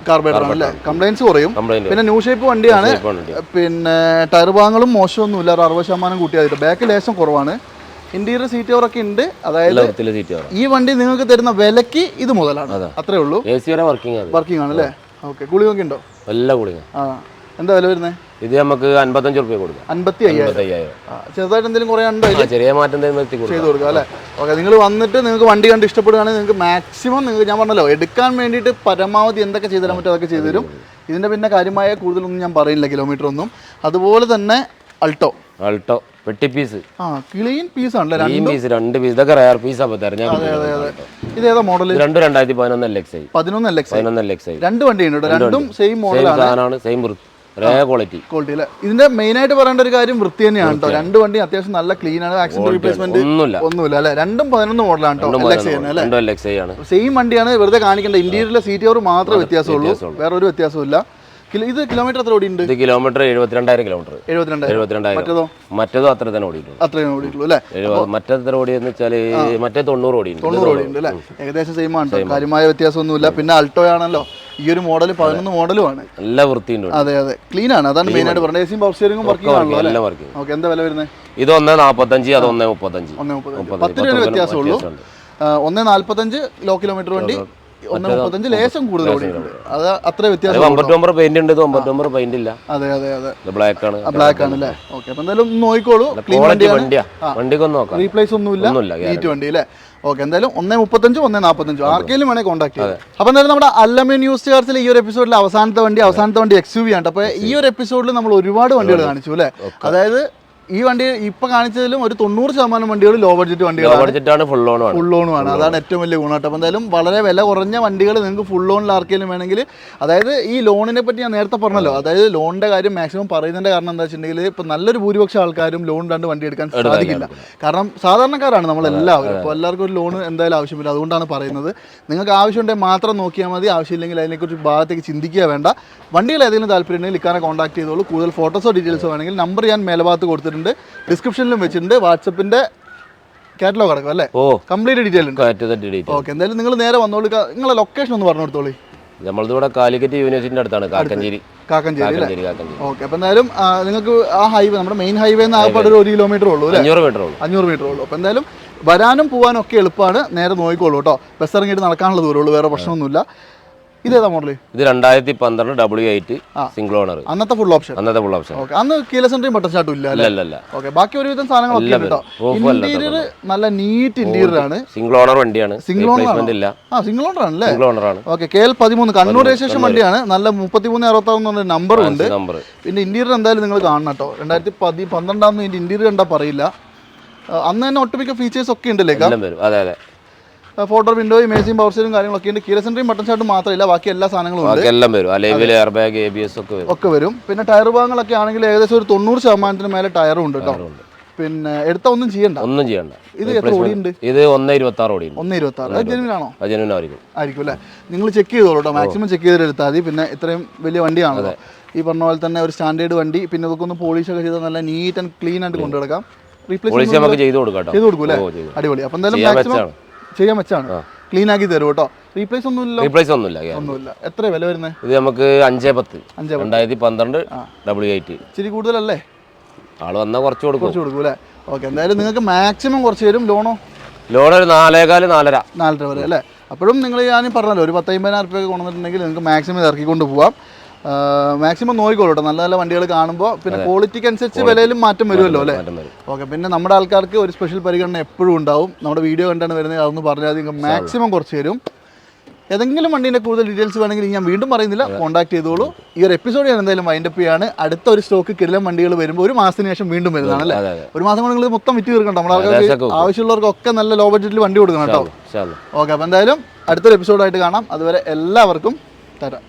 കാർബേറ്റർ അല്ലേ? കംപ്ലൈൻസ് കുറയും. പിന്നെ ന്യൂ ഷേപ്പ് വണ്ടിയാണ്. പിന്നെ ടയർ ഭാഗങ്ങളും മോശമൊന്നുമില്ല. 60% കൂട്ടിയാൽ. ബാക്ക് ലേശം കുറവാണ്. ഇന്റീരിയർ സീറ്റ് കവറൊക്കെ ഉണ്ട്. അതായത് ഈ വണ്ടി നിങ്ങൾക്ക് തരുന്ന വിലക്ക് ഇത് മുതലാണ്. അത്രേ ഉള്ളൂ. വർക്കിംഗ് ആണ് അല്ലേ? ഓക്കെ. കൂളിംഗ് ഉണ്ടോ? എല്ലാ കൂളിംഗ്. എന്താ വില വരുന്നത്? ഇത് നമുക്ക് 55 രൂപ കൊടുക്കാം. 55,000. ചെറുതായിട്ട് എന്തെങ്കിലും കുറയാണ്ടോ? ചെറിയ മാറ്റം ചെയ്ത് കൊടുക്കാം അല്ലേ? ഓക്കെ. നിങ്ങൾ വന്നിട്ട് നിങ്ങൾക്ക് വണ്ടി കണ്ട് ഇഷ്ടപ്പെടുകയാണെങ്കിൽ നിങ്ങൾക്ക് മാക്സിമം നിങ്ങൾക്ക് ഞാൻ പറഞ്ഞല്ലോ എടുക്കാൻ വേണ്ടിയിട്ട് പരമാവധി എന്തൊക്കെ ചെയ്തു തരാൻ പറ്റും അതൊക്കെ ചെയ്തു തരും. ഇതിൻ്റെ പിന്നെ കാര്യമായ കൂടുതലൊന്നും ഞാൻ പറയുന്നില്ല, കിലോമീറ്റർ ഒന്നും. അതുപോലെ തന്നെ അൾട്ടോ പെട്ടി പീസ്. ക്ലീൻ പീസ് ആണല്ലേ? 2 പീസ്. ഇതൊക്കെ റയർ പീസ്. ഇതേതാ മോഡൽ? 2011 LXi. 11 LXi. രണ്ട് വണ്ടിയുണ്ട്. രണ്ടും സെയിം മോഡലാണ്. സെയിം ക്വാളിറ്റി അല്ലേ? ഇതിന്റെ മെയിൻ ആയിട്ട് പറയേണ്ട ഒരു കാര്യം വൃത്തി തന്നെയാണ് കേട്ടോ. രണ്ട് വണ്ടി അത്യാവശ്യം നല്ല ക്ലീൻ ആണ്. ആക്സിഡന്റ് റീപ്ലേസ്മെന്റ് ഒന്നുമില്ല അല്ലെ? രണ്ടും 11 മോഡലാണ് കേട്ടോ. സെയിം വണ്ടിയാണ്. വെറുതെ കാണിക്കേണ്ട. ഇന്റീരിയറിലെ സീറ്റ് കവർ മാത്രമേ വ്യത്യാസമുള്ളൂ. വേറെ ഒരു വ്യത്യാസമില്ല. ഇത് കിലോമീറ്റർ എത്ര ഓടിയുണ്ട്? ഇത് കിലോമീറ്റർ 72,000 കിലോമീറ്റർ. 72,000. മറ്റേതോ അത്ര തന്നെ ഓടിയിട്ടുള്ളൂ. അത്രയും ഓടിയിട്ടുള്ളൂ അല്ലേ? മറ്റെത്ര ഓടിയെന്ന് വെച്ചാൽ മറ്റേ 90 ഓടിയുണ്ട്. 90 ഓടിയുണ്ട് അല്ലേ? ഏകദേശം സെയിം ആണ്, കാര്യമായ വ്യത്യാസമൊന്നുമില്ല. പിന്നെ അൾട്ടോ ആണല്ലോ ഈ ഒരു മോഡൽ, 11 മോഡലുമാണ്. നല്ല വൃത്തിയുണ്ട്. അതെ അതെ, ക്ലീൻ ആണ്. അതാണ് മെയിൻ ആയിട്ട് പറഞ്ഞത്. എസിയും പവർ സ്റ്റിയറിംഗും വർക്കിംഗ് ആണല്ലോ. ഓക്കെ, എന്താ വില വരുന്നത്? ഇത് 1.45, അത് 1.35. 10 രൂപ വ്യത്യാസമുള്ളൂ. 1.45 ലോ കിലോമീറ്റർ വണ്ടി, 1.35 ലേശം കൂടുതൽ ഓടിയിട്ടുണ്ട്. അത് അത്ര വ്യത്യാസം. 59 പെയിന്റ് ഉണ്ട്, 59 പെയിന്റ് ഇല്ല. അതെ അതെ അതെ, ബ്ലാക്ക് ആണ്. ബ്ലാക്ക് ആണ് അല്ലേ? ഓക്കെ, അപ്പൊ എന്തായാലും നോക്കിക്കോളൂ. വണ്ടിക്കൊന്നും നോക്കാം, റീപ്ലേസ് ഒന്നുമില്ല, നീറ്റ് വണ്ടി അല്ലേ? ഓക്കെ, എന്തായാലും 1.35 1.45 ആർക്കെങ്കിലും വേണേൽ കോൺടാക്ട് ചെയ്യാം. അപ്പൊ എന്തായാലും നമ്മുടെ അല്ലമീൻ ന്യൂസ് കാർസിൽ ഈ ഒരു എപ്പിസോഡിൽ അവസാനത്തെ വണ്ടി XUV ആണ്. അപ്പൊ ഈ ഒരു എപ്പിസോഡിൽ നമ്മൾ ഒരുപാട് വണ്ടികൾ കാണിച്ചു അല്ലേ? അതായത് ഈ വണ്ടി ഇപ്പൊ കാണിച്ചതിലും ഒരു 90% വണ്ടികൾ ലോ ബഡ്ജറ്റ് വണ്ടികളാണ്, ഫുൾ ലോണുമാണ്. അതാണ് ഏറ്റവും വലിയ ഗുണം. അപ്പം എന്തായാലും വളരെ വില കുറഞ്ഞ വണ്ടികൾ നിങ്ങൾക്ക് ഫുൾ ലോണിൽ ആർക്കെങ്കിലും വേണമെങ്കിൽ, അതായത് ഈ ലോണിനെ പറ്റി ഞാൻ നേരത്തെ പറഞ്ഞല്ലോ, അതായത് ലോണിന്റെ കാര്യം മാക്സിമം പറയുന്നതിന്റെ കാരണം എന്താ വെച്ചിട്ടുണ്ടെങ്കിൽ ഇപ്പൊ നല്ലൊരു ഭൂരിപക്ഷം ആൾക്കാരും ലോൺ ഇല്ലാണ്ട് വണ്ടി എടുക്കാൻ സാധിക്കില്ല. കാരണം സാധാരണക്കാരാണ് നമ്മളെല്ലാവരും. അപ്പോൾ എല്ലാവർക്കും ഒരു ലോൺ എന്തായാലും ആവശ്യമില്ല. അതുകൊണ്ടാണ് പറയുന്നത്, നിങ്ങൾക്ക് ആവശ്യമുണ്ടെങ്കിൽ മാത്രം നോക്കിയാൽ മതി, ആവശ്യമില്ലെങ്കിൽ അതിനെക്കുറിച്ച് ഭാഗത്തേക്ക് ചിന്തിക്കുക വേണ്ട. വണ്ടികൾ ഏതെങ്കിലും താല്പര്യം ഉണ്ടെങ്കിൽ ഇക്കാനെ കോൺടാക്ട് ചെയ്തോളൂ. കൂടുതൽ ഫോട്ടോസോ ഡീറ്റെയിൽസോ വേണമെങ്കിൽ നമ്പർ ഞാൻ മേലഭാഗത്ത് കൊടുത്തിട്ടുണ്ട്, ഡിസ്ക്രിപ്ഷനിലും വെച്ചിട്ടുണ്ട്. വാട്സപ്പിന്റെ കാറ്റലോഗ് അടക്കം അല്ലേ? കംപ്ലീറ്റ് ഡീറ്റെയിൽ ഉണ്ട്. ഓക്കെ, എന്തായാലും നിങ്ങൾ നേരെ വന്നോളൂ. നിങ്ങളെ ലൊക്കേഷൻ ഒന്ന് പറഞ്ഞു കൊടുത്തോളൂ. നമ്മളിവിടെ കാലിക്കറ്റ് യൂണിവേഴ്സിറ്റിന്റെ അടുത്താണ്, കാക്കഞ്ചേരി. ഓക്കെ, അപ്പൊ എന്തായാലും നിങ്ങൾക്ക് ആ ഹൈവേ, നമ്മുടെ മെയിൻ ഹൈവേ ആകപ്പാട് ഒരു 1 കിലോമീറ്റർ ഉള്ളൂ, 500 മീറ്റർ ഉള്ളൂ. അപ്പൊ എന്തായാലും വരാനും പോകാനും ഒക്കെ എളുപ്പമാണ്. നേരെ നോക്കിക്കോളൂ കേട്ടോ. ബസ് ഇറങ്ങിയിട്ട് നടക്കാനുള്ള ദൂരമുള്ളൂ, വേറെ പ്രശ്നമൊന്നുമില്ല. ഇതേതാ മോഡൽ? ഇത് 2012 W8 സിംഗിൾ ഓണർ. അന്നത്തെ ഫുൾ ഓപ്ഷൻ. ഓക്കെ, അന്ന് കീലസ് എൻട്രിയും ബട്ടൺ സ്റ്റാർട്ടും ഇല്ല. ഓക്കെ, ബാക്കി ഒരുവിധം സാധനങ്ങളൊക്കെ കേട്ടോ. ഇന്റീരിയർ നല്ല നീറ്റ് ഇന്റീരിയർ ആണ്. സിംഗിൾ ഓണർ വണ്ടിയാണ്. സിംഗിൾ ഓണർ ആണല്ലേ? ഓക്കെ, KL 13 കണ്ണൂർ രജിസ്ട്രേഷൻ വണ്ടിയാണ്. നല്ല 3366 നമ്പറും ഉണ്ട്. പിന്നെ ഇന്റീരിയർ എന്തായാലും നിങ്ങൾ കാണണം കേട്ടോ. 2012 ഇതിന്റെ ഇന്റീരിയർ കണ്ടാ പറയില്ല. അന്ന് തന്നെ ഒട്ടുമിക്ക ഫീച്ചേഴ്സ് ഒക്കെ ഉണ്ടല്ലേ? അതെ, ഫോട്ടോ വിൻഡോയും എസിയും പവർ സ്റ്റിയറിംഗും കാര്യങ്ങളൊക്കെ ഉണ്ട്. കീലസ് എൻട്രിയും ബട്ടൺ സ്റ്റാർട്ടും മാത്രമല്ല, ബാക്കി എല്ലാ സാധനങ്ങളും ഉണ്ട്. ഒക്കെ വരും. പിന്നെ ടയർ ഭാഗങ്ങളൊക്കെ ആണെങ്കിൽ ഏകദേശം ഒരു 90% മേലെ ടയറും ഉണ്ട് കേട്ടോ. പിന്നെ എടുത്ത ഒന്നും ചെയ്യണ്ട. ഇത് എത്ര ഓടിയുണ്ട്? ഇത് 1.26 ഓടി. 1.26 ജെനുവിനാണോ? ആയിരിക്കും അല്ലേ? നിങ്ങൾ ചെക്ക് ചെയ്തോളൂ കേട്ടോ, മാക്സിമം ചെക്ക് ചെയ്തിട്ട് എടുത്താൽ മതി. പിന്നെ ഇത്രയും വലിയ വണ്ടിയാണല്ലോ, ഈ പറഞ്ഞ പോലെ തന്നെ ഒരു സ്റ്റാൻഡേർഡ് വണ്ടി. പിന്നെ ഇതൊക്കെ ഒന്ന് പോളിഷ് ഒക്കെ ചെയ്താൽ നല്ല നീറ്റ് ആൻഡ് ക്ലീൻ ആയിട്ട് കൊണ്ടുനടക്കാം. റീപ്ലേസ് ചെയ്ത് കൊടുക്കൂല്ലേ? അടിപൊളി. അപ്പം എന്തായാലും മാക്സിമം ചെയ്യാൻ വെച്ചാണ്, ക്ലീൻ ആക്കി തരും കേട്ടോ. റീപ്ലേസ് ഒന്നുമില്ല. എത്ര വില വരുന്നത്? ഇത് നമുക്ക് 5.10 2012 W8. ഇച്ചിരി കൂടുതലല്ലേ? ആള് വന്നാൽ കുറച്ച് കൊടുക്കും അല്ലേ? ഓക്കെ, എന്തായാലും നിങ്ങൾക്ക് മാക്സിമം കുറച്ച് തരും. ലോൺ ഒരു 4.25 വരെ അല്ലേ? അപ്പോഴും നിങ്ങൾ ഞാൻ പറഞ്ഞല്ലോ, ഒരു 10,50,000 രൂപ കൊണ്ടുവന്നിട്ടുണ്ടെങ്കിൽ നിങ്ങൾക്ക് മാക്സിമം ഇറക്കിക്കൊണ്ട് പോവാം. മാക്സിമം നോക്കിക്കോളൂ കേട്ടോ. നല്ല നല്ല വണ്ടികൾ കാണുമ്പോൾ പിന്നെ ക്വാളിറ്റിക്ക് അനുസരിച്ച് വിലയിലും മാറ്റം വരുമല്ലോ അല്ലേ? ഓക്കെ, പിന്നെ നമ്മുടെ ആൾക്കാർക്ക് ഒരു സ്പെഷ്യൽ പരിഗണന എപ്പോഴും ഉണ്ടാവും. നമ്മുടെ വീഡിയോ കണ്ടാണ് വരുന്നത്, അതൊന്ന് പറഞ്ഞാൽ നിങ്ങൾക്ക് മാക്സിമം കുറച്ച് തരും. ഏതെങ്കിലും വണ്ടീൻ്റെ കൂടുതൽ ഡീറ്റെയിൽസ് വേണമെങ്കിൽ ഞാൻ വീണ്ടും പറയുന്നില്ല, കോൺടാക്ട് ചെയ്തോളൂ. ഈ ഒരു എപ്പിസോഡ് ഞാൻ എന്തായാലും വൈൻഡപ്പ് ചെയ്യാണ്. അടുത്ത ഒരു സ്റ്റോക്ക് കിടിലൻ വണ്ടികൾ വരുമ്പോൾ ഒരു മാസത്തിന് ശേഷം വീണ്ടും വരുന്നതാണ് അല്ലേ? ഒരു മാസം കൊണ്ട് നിങ്ങൾ മൊത്തം വിറ്റ് തീർക്കണം. നമ്മുടെ ആൾക്കാർക്ക് ആവശ്യമുള്ളവർക്കൊക്കെ നല്ല ലോ ബഡ്ജറ്റിൽ വണ്ടി കൊടുക്കണം കേട്ടോ. ഓക്കെ, അപ്പോൾ എന്തായാലും അടുത്തൊരു എപ്പിസോഡായിട്ട് കാണാം. അതുവരെ എല്ലാവർക്കും തരാം.